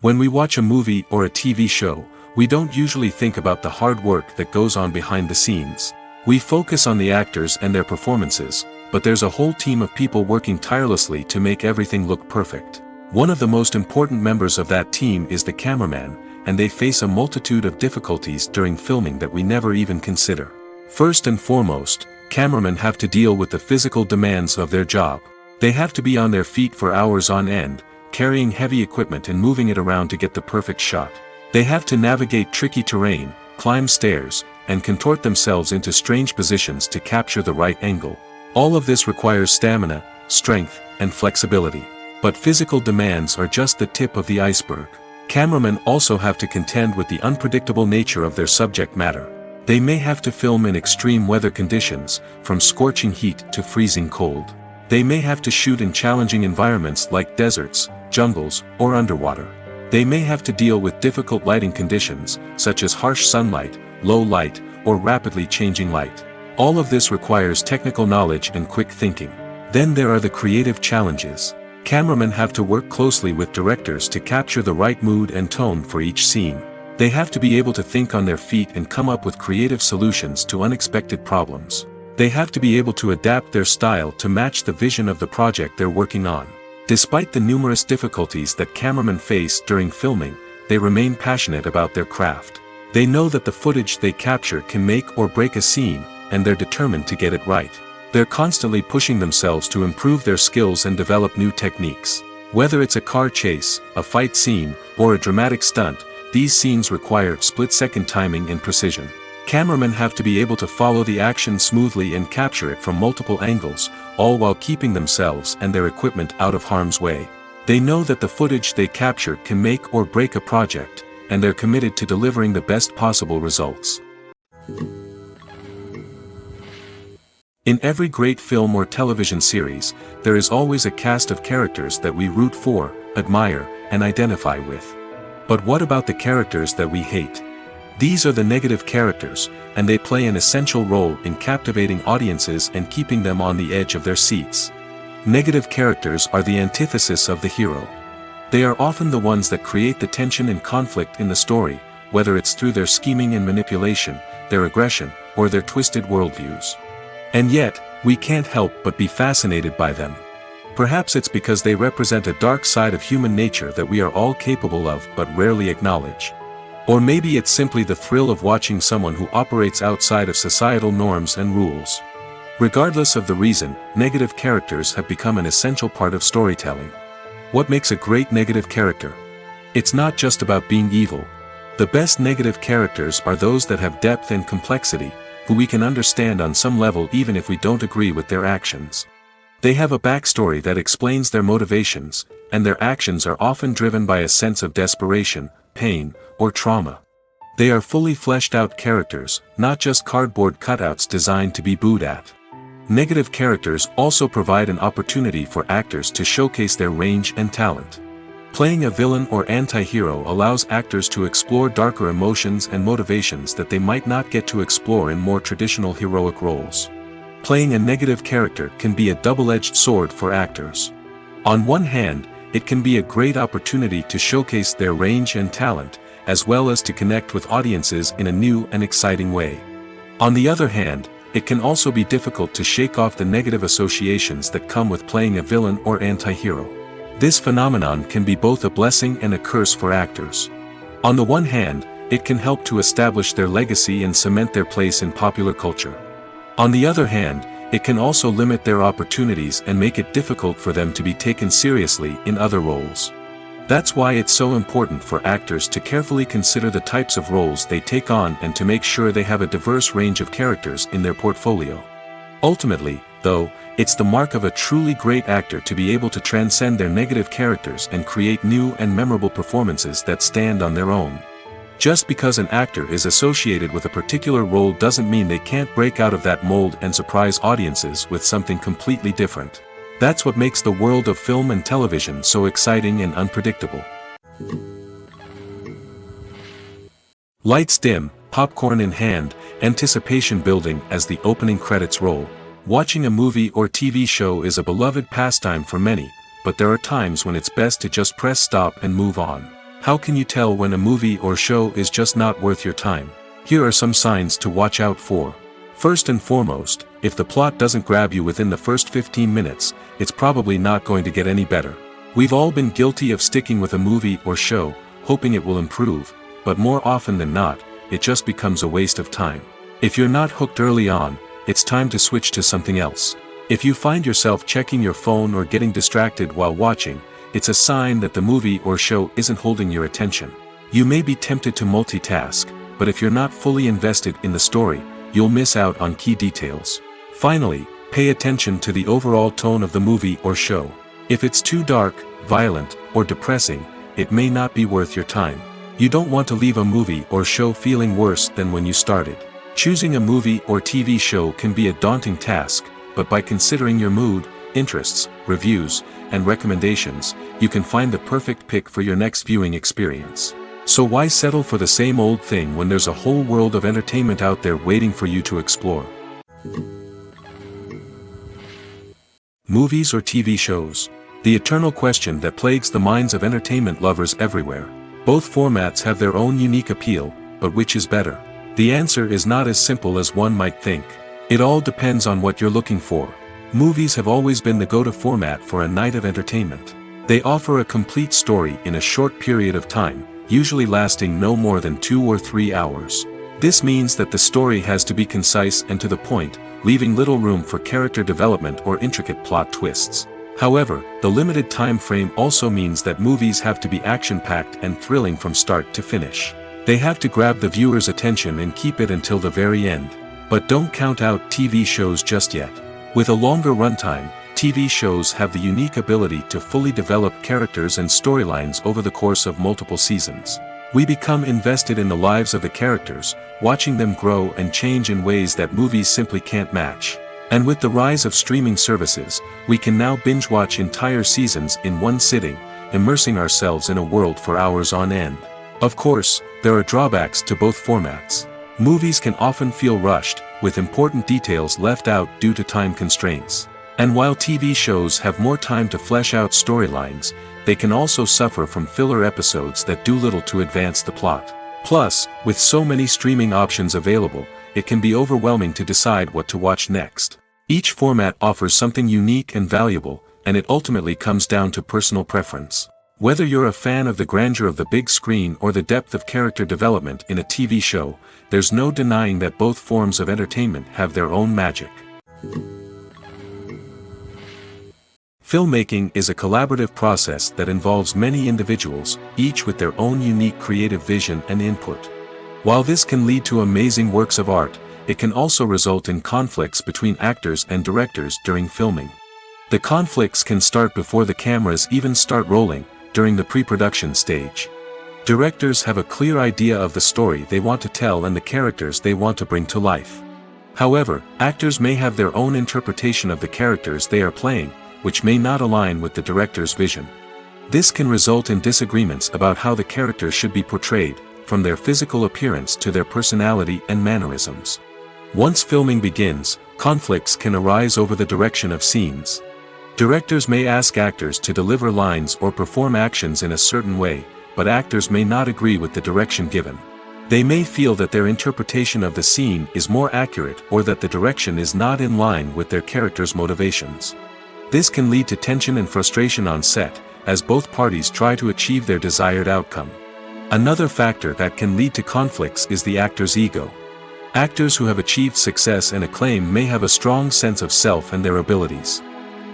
When we watch a movie or a TV show, we don't usually think about the hard work that goes on behind the scenes. We focus on the actors and their performances, but there's a whole team of people working tirelessly to make everything look perfect. One of the most important members of that team is the cameraman, and they face a multitude of difficulties during filming that we never even consider. First and foremost, cameramen have to deal with the physical demands of their job. They have to be on their feet for hours on end, carrying heavy equipment and moving it around to get the perfect shot. They have to navigate tricky terrain, climb stairs, and contort themselves into strange positions to capture the right angle. All of this requires stamina, strength, and flexibility. But physical demands are just the tip of the iceberg. Cameramen also have to contend with the unpredictable nature of their subject matter. They may have to film in extreme weather conditions, from scorching heat to freezing cold. They may have to shoot in challenging environments like deserts, jungles, or underwater. They may have to deal with difficult lighting conditions, such as harsh sunlight, low light, or rapidly changing light. All of this requires technical knowledge and quick thinking. Then there are the creative challenges. Cameramen have to work closely with directors to capture the right mood and tone for each scene. They have to be able to think on their feet and come up with creative solutions to unexpected problems. They have to be able to adapt their style to match the vision of the project they're working on. Despite the numerous difficulties that cameramen face during filming, they remain passionate about their craft. They know that the footage they capture can make or break a scene, and they're determined to get it right. They're constantly pushing themselves to improve their skills and develop new techniques. Whether it's a car chase, a fight scene, or a dramatic stunt, these scenes require split-second timing and precision. Cameramen have to be able to follow the action smoothly and capture it from multiple angles, all while keeping themselves and their equipment out of harm's way. They know that the footage they capture can make or break a project, and they're committed to delivering the best possible results. In every great film or television series, there is always a cast of characters that we root for, admire, and identify with. But what about the characters that we hate? These are the negative characters, and they play an essential role in captivating audiences and keeping them on the edge of their seats. Negative characters are the antithesis of the hero. They are often the ones that create the tension and conflict in the story, whether it's through their scheming and manipulation, their aggression, or their twisted worldviews. And yet, we can't help but be fascinated by them. Perhaps it's because they represent a dark side of human nature that we are all capable of but rarely acknowledge. Or maybe it's simply the thrill of watching someone who operates outside of societal norms and rules. Regardless of the reason, negative characters have become an essential part of storytelling. What makes a great negative character? It's not just about being evil. The best negative characters are those that have depth and complexity, who we can understand on some level even if we don't agree with their actions. They have a backstory that explains their motivations, and their actions are often driven by a sense of desperation, pain, or trauma. They are fully fleshed out characters, not just cardboard cutouts designed to be booed at. Negative characters also provide an opportunity for actors to showcase their range and talent. Playing a villain or anti-hero allows actors to explore darker emotions and motivations that they might not get to explore in more traditional heroic roles. Playing a negative character can be a double-edged sword for actors. On one hand, it can be a great opportunity to showcase their range and talent, as well as to connect with audiences in a new and exciting way. On the other hand, it can also be difficult to shake off the negative associations that come with playing a villain or anti-hero. This phenomenon can be both a blessing and a curse for actors. On the one hand, it can help to establish their legacy and cement their place in popular culture. On the other hand, it can also limit their opportunities and make it difficult for them to be taken seriously in other roles. That's why it's so important for actors to carefully consider the types of roles they take on and to make sure they have a diverse range of characters in their portfolio. Ultimately, though, it's the mark of a truly great actor to be able to transcend their negative characters and create new and memorable performances that stand on their own. Just because an actor is associated with a particular role doesn't mean they can't break out of that mold and surprise audiences with something completely different. That's what makes the world of film and television so exciting and unpredictable. Lights dim, popcorn in hand, anticipation building as the opening credits roll. Watching a movie or TV show is a beloved pastime for many, but there are times when it's best to just press stop and move on. How can you tell when a movie or show is just not worth your time? Here are some signs to watch out for. First and foremost, if the plot doesn't grab you within the first 15 minutes, it's probably not going to get any better. We've all been guilty of sticking with a movie or show, hoping it will improve, but more often than not, it just becomes a waste of time. If you're not hooked early on, it's time to switch to something else. If you find yourself checking your phone or getting distracted while watching, it's a sign that the movie or show isn't holding your attention. You may be tempted to multitask, but if you're not fully invested in the story, you'll miss out on key details. Finally, pay attention to the overall tone of the movie or show. If it's too dark, violent, or depressing, it may not be worth your time. You don't want to leave a movie or show feeling worse than when you started. Choosing a movie or TV show can be a daunting task, but by considering your mood, interests, reviews, and recommendations, you can find the perfect pick for your next viewing experience. So why settle for the same old thing when there's a whole world of entertainment out there waiting for you to explore? Movies or TV shows? The eternal question that plagues the minds of entertainment lovers everywhere. Both formats have their own unique appeal, but which is better? The answer is not as simple as one might think. It all depends on what you're looking for. Movies have always been the go-to format for a night of entertainment. They offer a complete story in a short period of time, usually lasting no more than 2 or 3 hours. This means that the story has to be concise and to the point, leaving little room for character development or intricate plot twists. However, the limited time frame also means that movies have to be action-packed and thrilling from start to finish. They have to grab the viewer's attention and keep it until the very end. But don't count out TV shows just yet. With a longer runtime, TV shows have the unique ability to fully develop characters and storylines over the course of multiple seasons. We become invested in the lives of the characters, watching them grow and change in ways that movies simply can't match. And with the rise of streaming services, we can now binge-watch entire seasons in one sitting, immersing ourselves in a world for hours on end. Of course, there are drawbacks to both formats. Movies can often feel rushed, with important details left out due to time constraints. And while TV shows have more time to flesh out storylines, they can also suffer from filler episodes that do little to advance the plot. Plus, with so many streaming options available, it can be overwhelming to decide what to watch next. Each format offers something unique and valuable, and it ultimately comes down to personal preference. Whether you're a fan of the grandeur of the big screen or the depth of character development in a TV show, there's no denying that both forms of entertainment have their own magic. Filmmaking is a collaborative process that involves many individuals, each with their own unique creative vision and input. While this can lead to amazing works of art, it can also result in conflicts between actors and directors during filming. The conflicts can start before the cameras even start rolling, during the pre-production stage. Directors have a clear idea of the story they want to tell and the characters they want to bring to life. However, actors may have their own interpretation of the characters they are playing, which may not align with the director's vision. This can result in disagreements about how the characters should be portrayed, from their physical appearance to their personality and mannerisms. Once filming begins, conflicts can arise over the direction of scenes. Directors may ask actors to deliver lines or perform actions in a certain way, but actors may not agree with the direction given. They may feel that their interpretation of the scene is more accurate or that the direction is not in line with their character's motivations. This can lead to tension and frustration on set, as both parties try to achieve their desired outcome. Another factor that can lead to conflicts is the actor's ego. Actors who have achieved success and acclaim may have a strong sense of self and their abilities.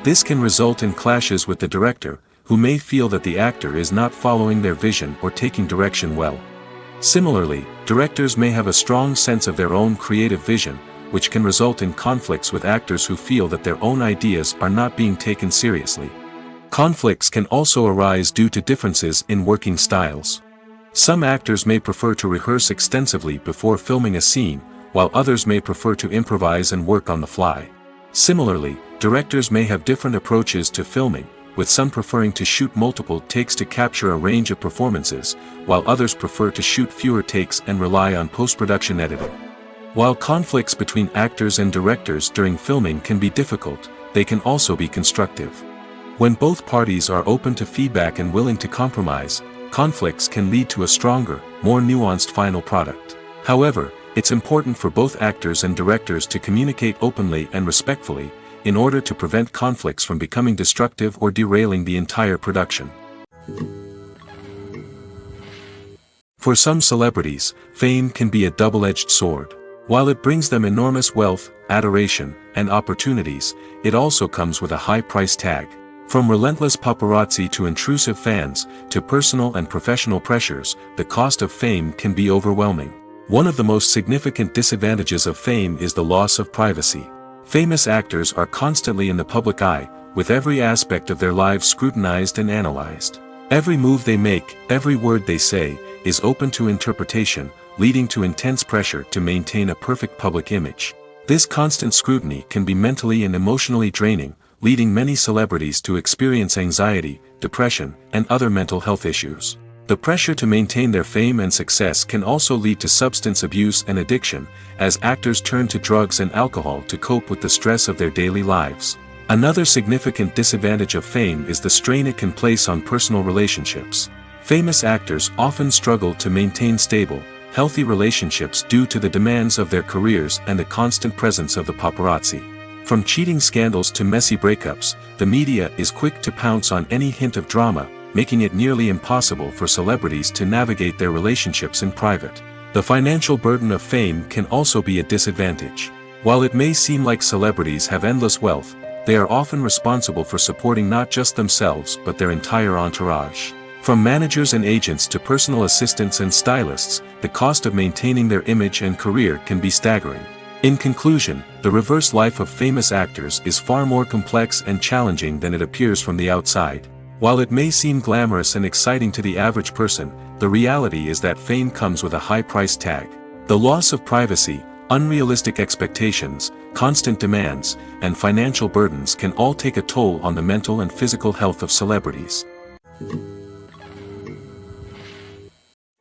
This can result in clashes with the director, who may feel that the actor is not following their vision or taking direction well. Similarly, directors may have a strong sense of their own creative vision, which can result in conflicts with actors who feel that their own ideas are not being taken seriously. Conflicts can also arise due to differences in working styles. Some actors may prefer to rehearse extensively before filming a scene, while others may prefer to improvise and work on the fly. Similarly, directors may have different approaches to filming, with some preferring to shoot multiple takes to capture a range of performances, while others prefer to shoot fewer takes and rely on post-production editing. While conflicts between actors and directors during filming can be difficult, they can also be constructive. When both parties are open to feedback and willing to compromise, conflicts can lead to a stronger, more nuanced final product. However, it's important for both actors and directors to communicate openly and respectfully, in order to prevent conflicts from becoming destructive or derailing the entire production. For some celebrities, fame can be a double-edged sword. While it brings them enormous wealth, adoration, and opportunities, it also comes with a high price tag. From relentless paparazzi to intrusive fans, to personal and professional pressures, the cost of fame can be overwhelming. One of the most significant disadvantages of fame is the loss of privacy. Famous actors are constantly in the public eye, with every aspect of their lives scrutinized and analyzed. Every move they make, every word they say, is open to interpretation, leading to intense pressure to maintain a perfect public image. This constant scrutiny can be mentally and emotionally draining, leading many celebrities to experience anxiety, depression, and other mental health issues. The pressure to maintain their fame and success can also lead to substance abuse and addiction, as actors turn to drugs and alcohol to cope with the stress of their daily lives. Another significant disadvantage of fame is the strain it can place on personal relationships. Famous actors often struggle to maintain stable, healthy relationships due to the demands of their careers and the constant presence of the paparazzi. From cheating scandals to messy breakups, the media is quick to pounce on any hint of drama, making it nearly impossible for celebrities to navigate their relationships in private. The financial burden of fame can also be a disadvantage. While it may seem like celebrities have endless wealth, they are often responsible for supporting not just themselves but their entire entourage. From managers and agents to personal assistants and stylists, the cost of maintaining their image and career can be staggering. In conclusion, the reverse life of famous actors is far more complex and challenging than it appears from the outside. While it may seem glamorous and exciting to the average person, the reality is that fame comes with a high price tag. The loss of privacy, unrealistic expectations, constant demands, and financial burdens can all take a toll on the mental and physical health of celebrities.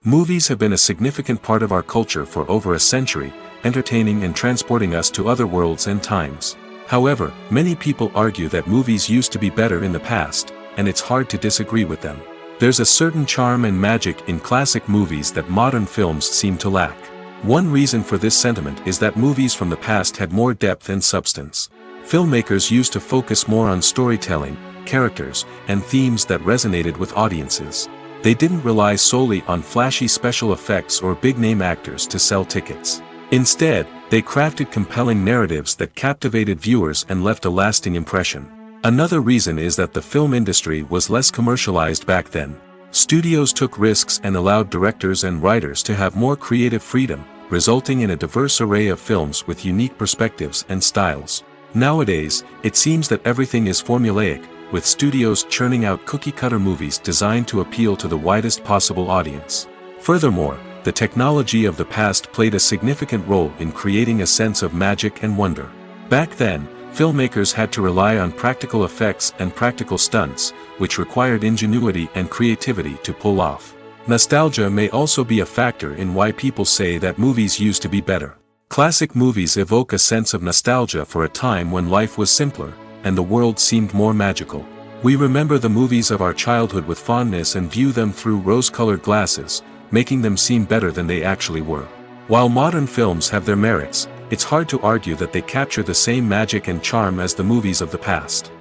Movies have been a significant part of our culture for over a century, entertaining and transporting us to other worlds and times. However, many people argue that movies used to be better in the past, and it's hard to disagree with them. There's a certain charm and magic in classic movies that modern films seem to lack. One reason for this sentiment is that movies from the past had more depth and substance. Filmmakers used to focus more on storytelling, characters, and themes that resonated with audiences. They didn't rely solely on flashy special effects or big-name actors to sell tickets. Instead, they crafted compelling narratives that captivated viewers and left a lasting impression. Another reason is that the film industry was less commercialized back then. Studios took risks and allowed directors and writers to have more creative freedom, resulting in a diverse array of films with unique perspectives and styles. Nowadays, it seems that everything is formulaic, with studios churning out cookie-cutter movies designed to appeal to the widest possible audience. Furthermore, the technology of the past played a significant role in creating a sense of magic and wonder. Back then, filmmakers had to rely on practical effects and practical stunts, which required ingenuity and creativity to pull off. Nostalgia may also be a factor in why people say that movies used to be better. Classic movies evoke a sense of nostalgia for a time when life was simpler, and the world seemed more magical. We remember the movies of our childhood with fondness and view them through rose-colored glasses, making them seem better than they actually were. While modern films have their merits, it's hard to argue that they capture the same magic and charm as the movies of the past.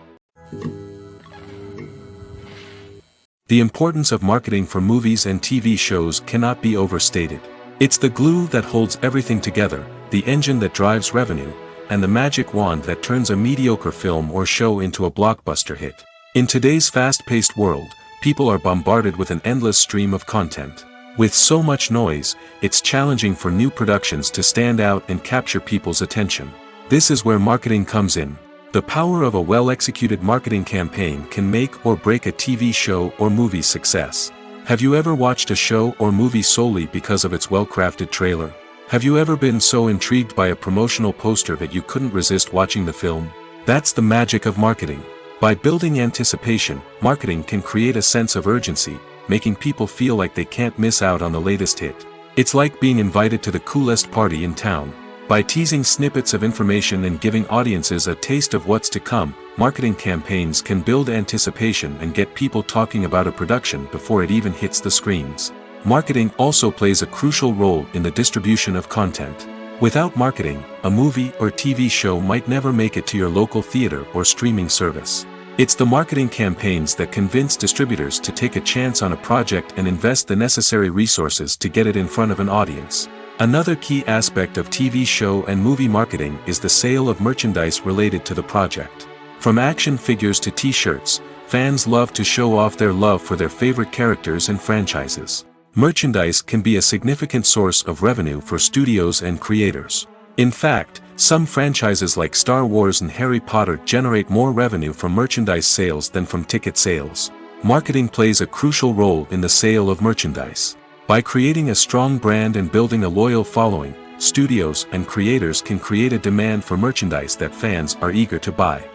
The importance of marketing for movies and TV shows cannot be overstated. It's the glue that holds everything together, the engine that drives revenue, and the magic wand that turns a mediocre film or show into a blockbuster hit. In today's fast-paced world, people are bombarded with an endless stream of content. With so much noise, it's challenging for new productions to stand out and capture people's attention. This is where marketing comes in. The power of a well-executed marketing campaign can make or break a TV show or movie's success. Have you ever watched a show or movie solely because of its well-crafted trailer? Have you ever been so intrigued by a promotional poster that you couldn't resist watching the film? That's the magic of marketing. By building anticipation, marketing can create a sense of urgency, making people feel like they can't miss out on the latest hit. It's like being invited to the coolest party in town. By teasing snippets of information and giving audiences a taste of what's to come, marketing campaigns can build anticipation and get people talking about a production before it even hits the screens. Marketing also plays a crucial role in the distribution of content. Without marketing, a movie or TV show might never make it to your local theater or streaming service. It's the marketing campaigns that convince distributors to take a chance on a project and invest the necessary resources to get it in front of an audience. Another key aspect of TV show and movie marketing is the sale of merchandise related to the project. From action figures to t-shirts, fans love to show off their love for their favorite characters and franchises. Merchandise can be a significant source of revenue for studios and creators. In fact, some franchises like Star Wars and Harry Potter generate more revenue from merchandise sales than from ticket sales. Marketing plays a crucial role in the sale of merchandise. By creating a strong brand and building a loyal following, studios and creators can create a demand for merchandise that fans are eager to buy.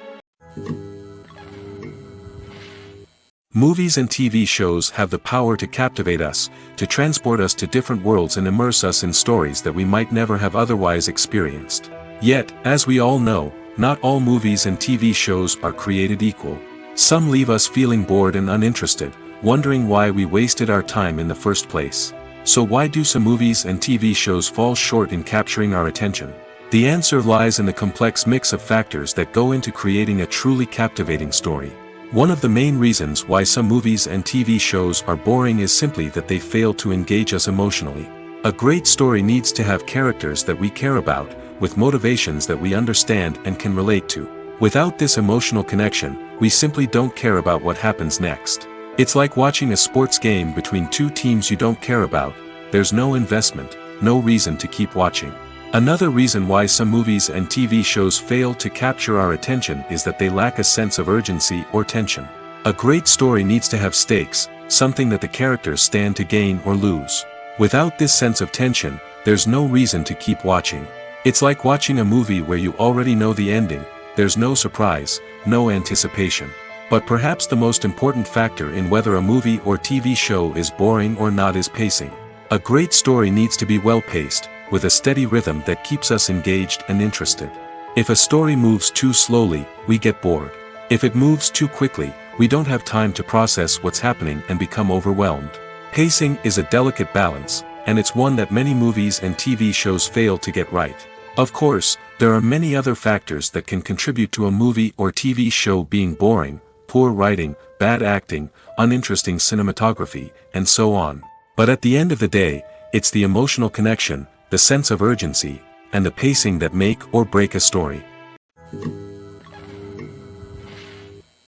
Movies and TV shows have the power to captivate us, to transport us to different worlds and immerse us in stories that we might never have otherwise experienced. Yet, as we all know, not all movies and TV shows are created equal. Some leave us feeling bored and uninterested, wondering why we wasted our time in the first place. So why do some movies and TV shows fall short in capturing our attention? The answer lies in the complex mix of factors that go into creating a truly captivating story. One of the main reasons why some movies and TV shows are boring is simply that they fail to engage us emotionally. A great story needs to have characters that we care about, with motivations that we understand and can relate to. Without this emotional connection, we simply don't care about what happens next. It's like watching a sports game between two teams you don't care about. There's no investment, no reason to keep watching. Another reason why some movies and TV shows fail to capture our attention is that they lack a sense of urgency or tension. A great story needs to have stakes, something that the characters stand to gain or lose. Without this sense of tension, there's no reason to keep watching. It's like watching a movie where you already know the ending. There's no surprise, no anticipation. But perhaps the most important factor in whether a movie or TV show is boring or not is pacing. A great story needs to be well-paced, with a steady rhythm that keeps us engaged and interested. If a story moves too slowly, we get bored. If it moves too quickly, we don't have time to process what's happening and become overwhelmed. Pacing is a delicate balance, and it's one that many movies and TV shows fail to get right. Of course, there are many other factors that can contribute to a movie or TV show being boring: poor writing, bad acting, uninteresting cinematography, and so on. But at the end of the day, it's the emotional connection, the sense of urgency, and the pacing that make or break a story.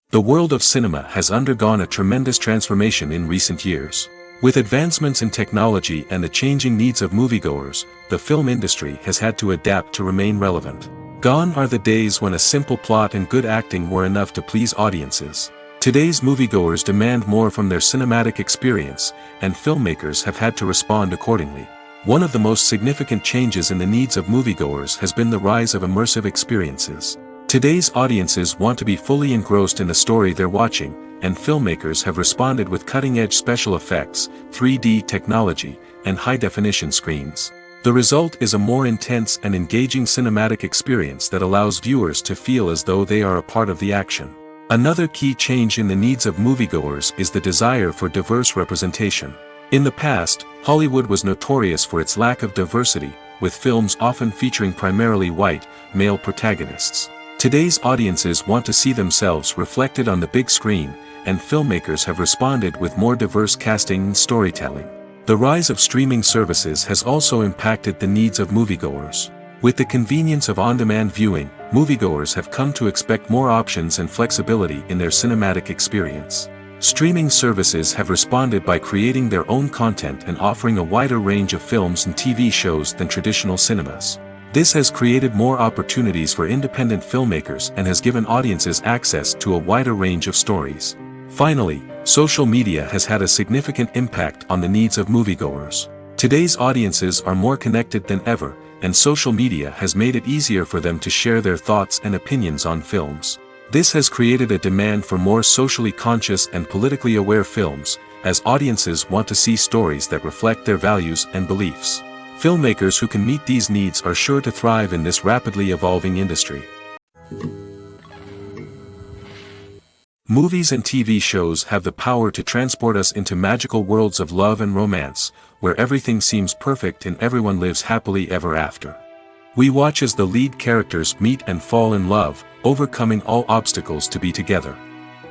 The world of cinema has undergone a tremendous transformation in recent years. With advancements in technology and the changing needs of moviegoers, the film industry has had to adapt to remain relevant. Gone are the days when a simple plot and good acting were enough to please audiences. Today's moviegoers demand more from their cinematic experience, and filmmakers have had to respond accordingly. One of the most significant changes in the needs of moviegoers has been the rise of immersive experiences. Today's audiences want to be fully engrossed in the story they're watching, and filmmakers have responded with cutting-edge special effects, 3D technology, and high-definition screens. The result is a more intense and engaging cinematic experience that allows viewers to feel as though they are a part of the action. Another key change in the needs of moviegoers is the desire for diverse representation. In the past, Hollywood was notorious for its lack of diversity, with films often featuring primarily white, male protagonists. Today's audiences want to see themselves reflected on the big screen, and filmmakers have responded with more diverse casting and storytelling. The rise of streaming services has also impacted the needs of moviegoers. With the convenience of on-demand viewing, moviegoers have come to expect more options and flexibility in their cinematic experience. Streaming services have responded by creating their own content and offering a wider range of films and TV shows than traditional cinemas. This has created more opportunities for independent filmmakers and has given audiences access to a wider range of stories. Finally, social media has had a significant impact on the needs of moviegoers. Today's audiences are more connected than ever, and social media has made it easier for them to share their thoughts and opinions on films. This has created a demand for more socially conscious and politically aware films, as audiences want to see stories that reflect their values and beliefs. Filmmakers who can meet these needs are sure to thrive in this rapidly evolving industry. Movies and TV shows have the power to transport us into magical worlds of love and romance, where everything seems perfect and everyone lives happily ever after. We watch as the lead characters meet and fall in love, overcoming all obstacles to be together.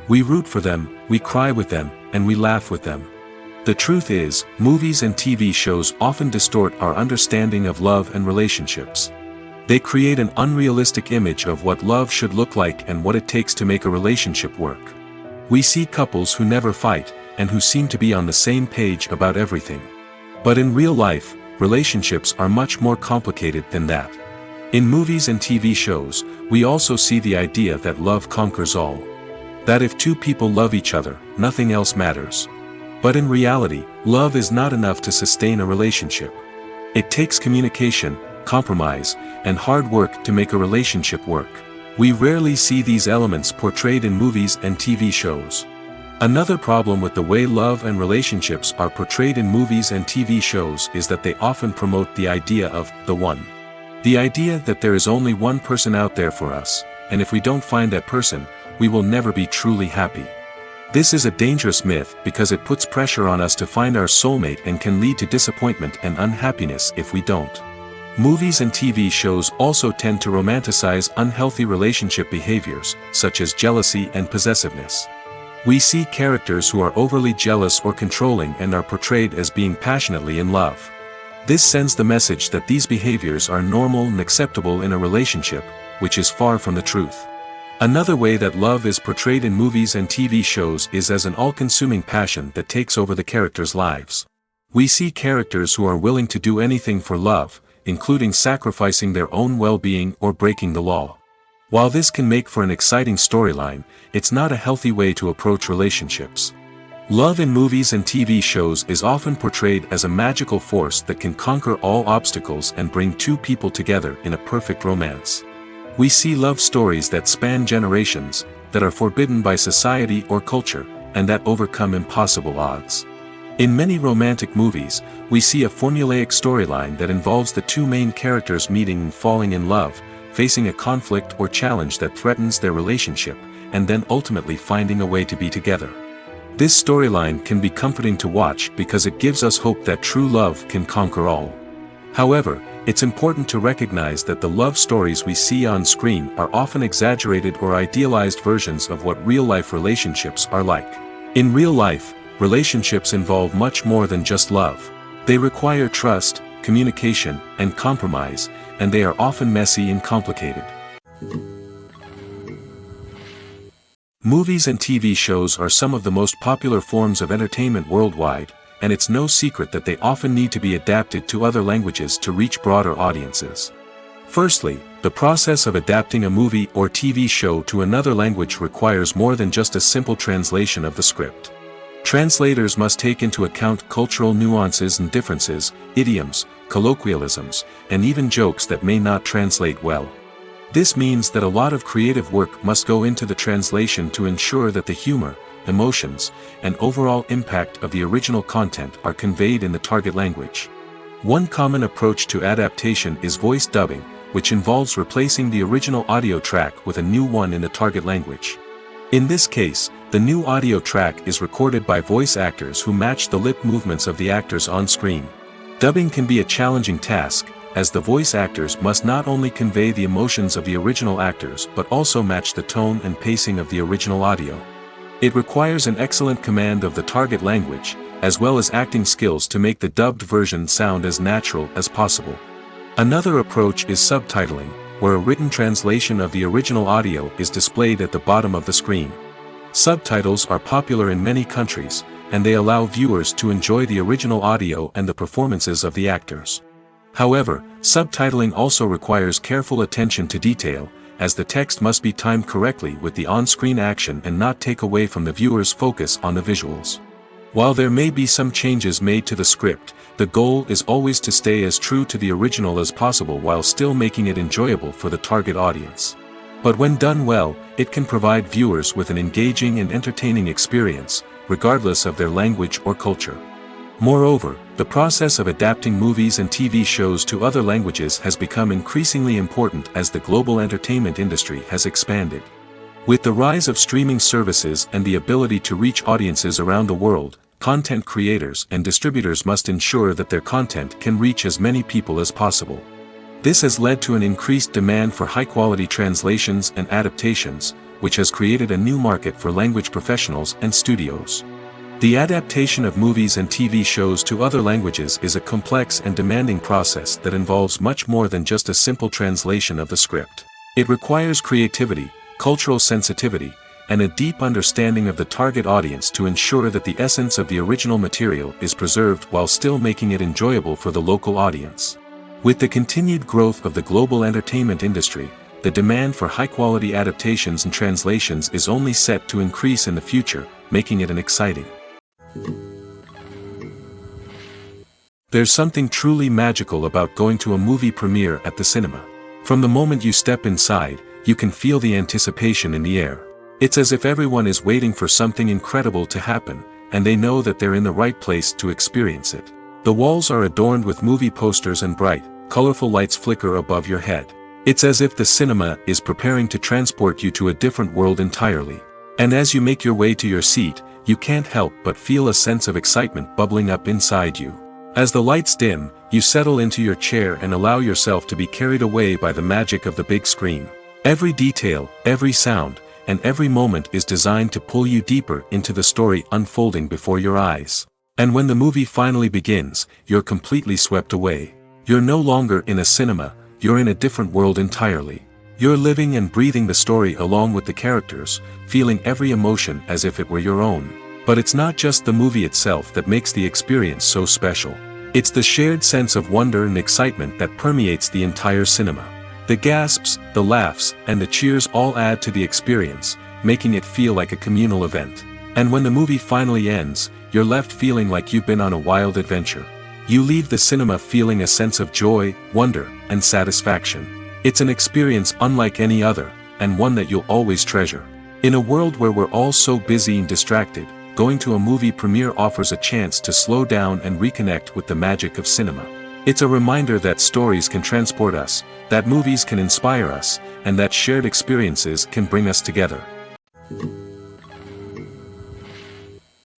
We root for them, we cry with them, and we laugh with them. The truth is, movies and TV shows often distort our understanding of love and relationships. They create an unrealistic image of what love should look like and what it takes to make a relationship work. We see couples who never fight, and who seem to be on the same page about everything. But in real life, relationships are much more complicated than that. In movies and TV shows, we also see the idea that love conquers all. That if two people love each other, nothing else matters. But in reality, love is not enough to sustain a relationship. It takes communication, compromise, and hard work to make a relationship work. We rarely see these elements portrayed in movies and TV shows. Another problem with the way love and relationships are portrayed in movies and TV shows is that they often promote the idea of the one. The idea that there is only one person out there for us, and if we don't find that person, we will never be truly happy. This is a dangerous myth because it puts pressure on us to find our soulmate and can lead to disappointment and unhappiness if we don't. Movies and TV shows also tend to romanticize unhealthy relationship behaviors, such as jealousy and possessiveness. We see characters who are overly jealous or controlling and are portrayed as being passionately in love. This sends the message that these behaviors are normal and acceptable in a relationship, which is far from the truth. Another way that love is portrayed in movies and TV shows is as an all-consuming passion that takes over the characters' lives. We see characters who are willing to do anything for love, including sacrificing their own well-being or breaking the law. While this can make for an exciting storyline, it's not a healthy way to approach relationships. Love in movies and TV shows is often portrayed as a magical force that can conquer all obstacles and bring two people together in a perfect romance. We see love stories that span generations, that are forbidden by society or culture, and that overcome impossible odds. In many romantic movies, we see a formulaic storyline that involves the two main characters meeting and falling in love, facing a conflict or challenge that threatens their relationship, and then ultimately finding a way to be together. This storyline can be comforting to watch because it gives us hope that true love can conquer all. However, it's important to recognize that the love stories we see on screen are often exaggerated or idealized versions of what real-life relationships are like. In real life, relationships involve much more than just love. They require trust, communication, and compromise, and they are often messy and complicated. Movies and TV shows are some of the most popular forms of entertainment worldwide, and it's no secret that they often need to be adapted to other languages to reach broader audiences. Firstly, the process of adapting a movie or TV show to another language requires more than just a simple translation of the script. Translators must take into account cultural nuances and differences, idioms, colloquialisms, and even jokes that may not translate well. This means that a lot of creative work must go into the translation to ensure that the humor, emotions, and overall impact of the original content are conveyed in the target language. One common approach to adaptation is voice dubbing, which involves replacing the original audio track with a new one in the target language. In this case, the new audio track is recorded by voice actors who match the lip movements of the actors on screen. Dubbing can be a challenging task, as the voice actors must not only convey the emotions of the original actors but also match the tone and pacing of the original audio. It requires an excellent command of the target language, as well as acting skills to make the dubbed version sound as natural as possible. Another approach is subtitling, where a written translation of the original audio is displayed at the bottom of the screen. Subtitles are popular in many countries, and they allow viewers to enjoy the original audio and the performances of the actors. However, subtitling also requires careful attention to detail, as the text must be timed correctly with the on-screen action and not take away from the viewer's focus on the visuals. While there may be some changes made to the script, the goal is always to stay as true to the original as possible while still making it enjoyable for the target audience. But when done well, it can provide viewers with an engaging and entertaining experience, regardless of their language or culture. Moreover, the process of adapting movies and TV shows to other languages has become increasingly important as the global entertainment industry has expanded. With the rise of streaming services and the ability to reach audiences around the world, content creators and distributors must ensure that their content can reach as many people as possible. This has led to an increased demand for high-quality translations and adaptations, which has created a new market for language professionals and studios. The adaptation of movies and TV shows to other languages is a complex and demanding process that involves much more than just a simple translation of the script. It requires creativity, cultural sensitivity, and a deep understanding of the target audience to ensure that the essence of the original material is preserved while still making it enjoyable for the local audience. With the continued growth of the global entertainment industry, the demand for high-quality adaptations and translations is only set to increase in the future, making it exciting. There's something truly magical about going to a movie premiere at the cinema. From the moment you step inside, you can feel the anticipation in the air. It's as if everyone is waiting for something incredible to happen, and they know that they're in the right place to experience it. The walls are adorned with movie posters and bright, colorful lights flicker above your head. It's as if the cinema is preparing to transport you to a different world entirely. And as you make your way to your seat, you can't help but feel a sense of excitement bubbling up inside you. As the lights dim, you settle into your chair and allow yourself to be carried away by the magic of the big screen. Every detail, every sound, and every moment is designed to pull you deeper into the story unfolding before your eyes. And when the movie finally begins, you're completely swept away. You're no longer in a cinema, you're in a different world entirely. You're living and breathing the story along with the characters, feeling every emotion as if it were your own. But it's not just the movie itself that makes the experience so special. It's the shared sense of wonder and excitement that permeates the entire cinema. The gasps, the laughs, and the cheers all add to the experience, making it feel like a communal event. And when the movie finally ends, you're left feeling like you've been on a wild adventure. You leave the cinema feeling a sense of joy, wonder, and satisfaction. It's an experience unlike any other, and one that you'll always treasure. In a world where we're all so busy and distracted, going to a movie premiere offers a chance to slow down and reconnect with the magic of cinema. It's a reminder that stories can transport us, that movies can inspire us, and that shared experiences can bring us together.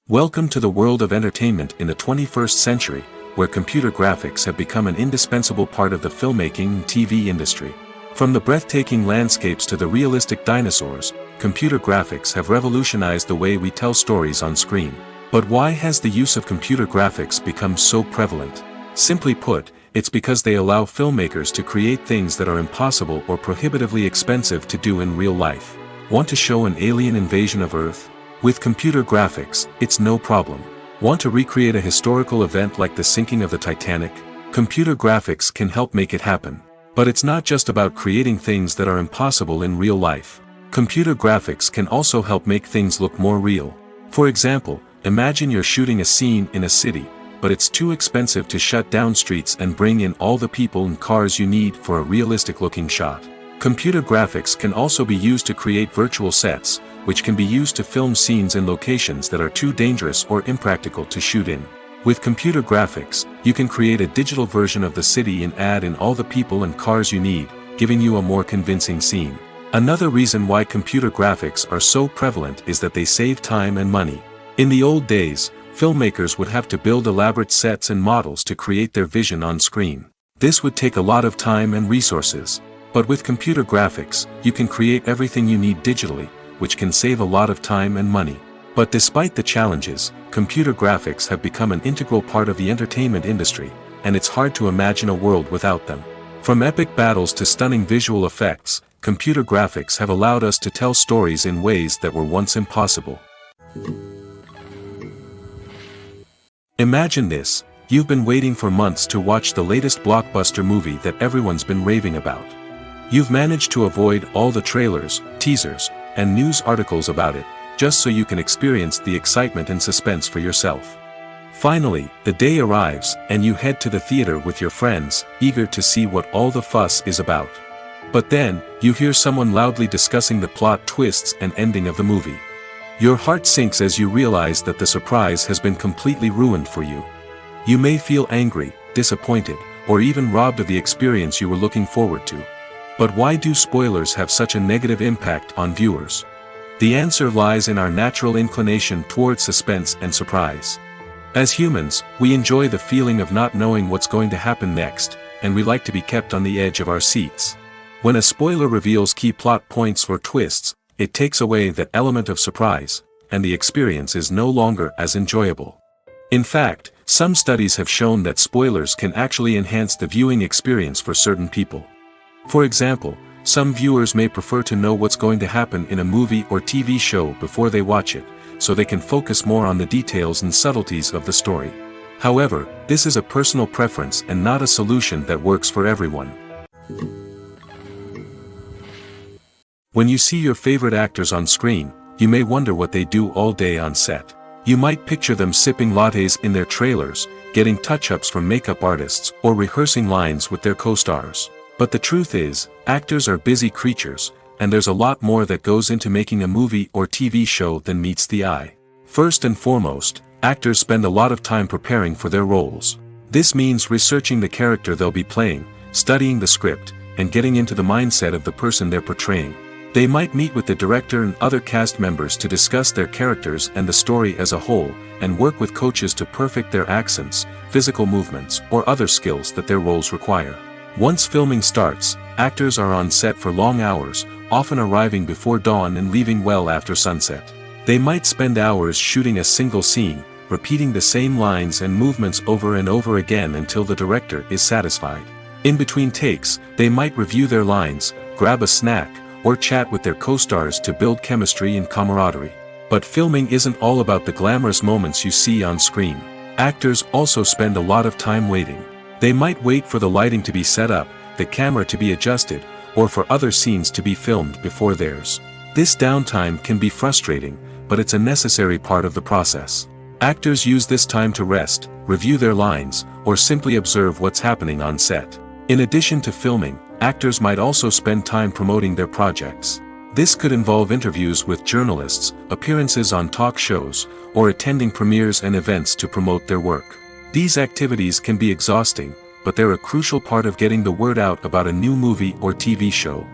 Welcome to the world of entertainment in the 21st century, where computer graphics have become an indispensable part of the filmmaking and TV industry. From the breathtaking landscapes to the realistic dinosaurs, computer graphics have revolutionized the way we tell stories on screen. But why has the use of computer graphics become so prevalent? Simply put, it's because they allow filmmakers to create things that are impossible or prohibitively expensive to do in real life. Want to show an alien invasion of Earth? With computer graphics, it's no problem. Want to recreate a historical event like the sinking of the Titanic? Computer graphics can help make it happen. But it's not just about creating things that are impossible in real life. Computer graphics can also help make things look more real. For example, imagine you're shooting a scene in a city, but it's too expensive to shut down streets and bring in all the people and cars you need for a realistic-looking shot. Computer graphics can also be used to create virtual sets, which can be used to film scenes in locations that are too dangerous or impractical to shoot in. With computer graphics, you can create a digital version of the city and add in all the people and cars you need, giving you a more convincing scene. Another reason why computer graphics are so prevalent is that they save time and money. In the old days, filmmakers would have to build elaborate sets and models to create their vision on screen. This would take a lot of time and resources. But with computer graphics, you can create everything you need digitally, which can save a lot of time and money. But despite the challenges, computer graphics have become an integral part of the entertainment industry, and it's hard to imagine a world without them. From epic battles to stunning visual effects, computer graphics have allowed us to tell stories in ways that were once impossible. Imagine this: you've been waiting for months to watch the latest blockbuster movie that everyone's been raving about. You've managed to avoid all the trailers, teasers, and news articles about it, just so you can experience the excitement and suspense for yourself. Finally, the day arrives, and you head to the theater with your friends, eager to see what all the fuss is about. But then, you hear someone loudly discussing the plot twists and ending of the movie. Your heart sinks as you realize that the surprise has been completely ruined for you. You may feel angry, disappointed, or even robbed of the experience you were looking forward to. But why do spoilers have such a negative impact on viewers? The answer lies in our natural inclination toward suspense and surprise. As humans, we enjoy the feeling of not knowing what's going to happen next, and we like to be kept on the edge of our seats. When a spoiler reveals key plot points or twists, it takes away that element of surprise, and the experience is no longer as enjoyable. In fact, some studies have shown that spoilers can actually enhance the viewing experience for certain people. For example, some viewers may prefer to know what's going to happen in a movie or TV show before they watch it, so they can focus more on the details and subtleties of the story. However, this is a personal preference and not a solution that works for everyone. When you see your favorite actors on screen, you may wonder what they do all day on set. You might picture them sipping lattes in their trailers, getting touch-ups from makeup artists, or rehearsing lines with their co-stars. But the truth is, actors are busy creatures, and there's a lot more that goes into making a movie or TV show than meets the eye. First and foremost, actors spend a lot of time preparing for their roles. This means researching the character they'll be playing, studying the script, and getting into the mindset of the person they're portraying. They might meet with the director and other cast members to discuss their characters and the story as a whole, and work with coaches to perfect their accents, physical movements, or other skills that their roles require. Once filming starts, actors are on set for long hours, often arriving before dawn and leaving well after sunset. They might spend hours shooting a single scene, repeating the same lines and movements over and over again until the director is satisfied. In between takes, they might review their lines, grab a snack, or chat with their co-stars to build chemistry and camaraderie. But filming isn't all about the glamorous moments you see on screen. Actors also spend a lot of time waiting. They might wait for the lighting to be set up, the camera to be adjusted, or for other scenes to be filmed before theirs. This downtime can be frustrating, but it's a necessary part of the process. Actors use this time to rest, review their lines, or simply observe what's happening on set. In addition to filming, actors might also spend time promoting their projects. This could involve interviews with journalists, appearances on talk shows, or attending premieres and events to promote their work. These activities can be exhausting, but they're a crucial part of getting the word out about a new movie or TV show.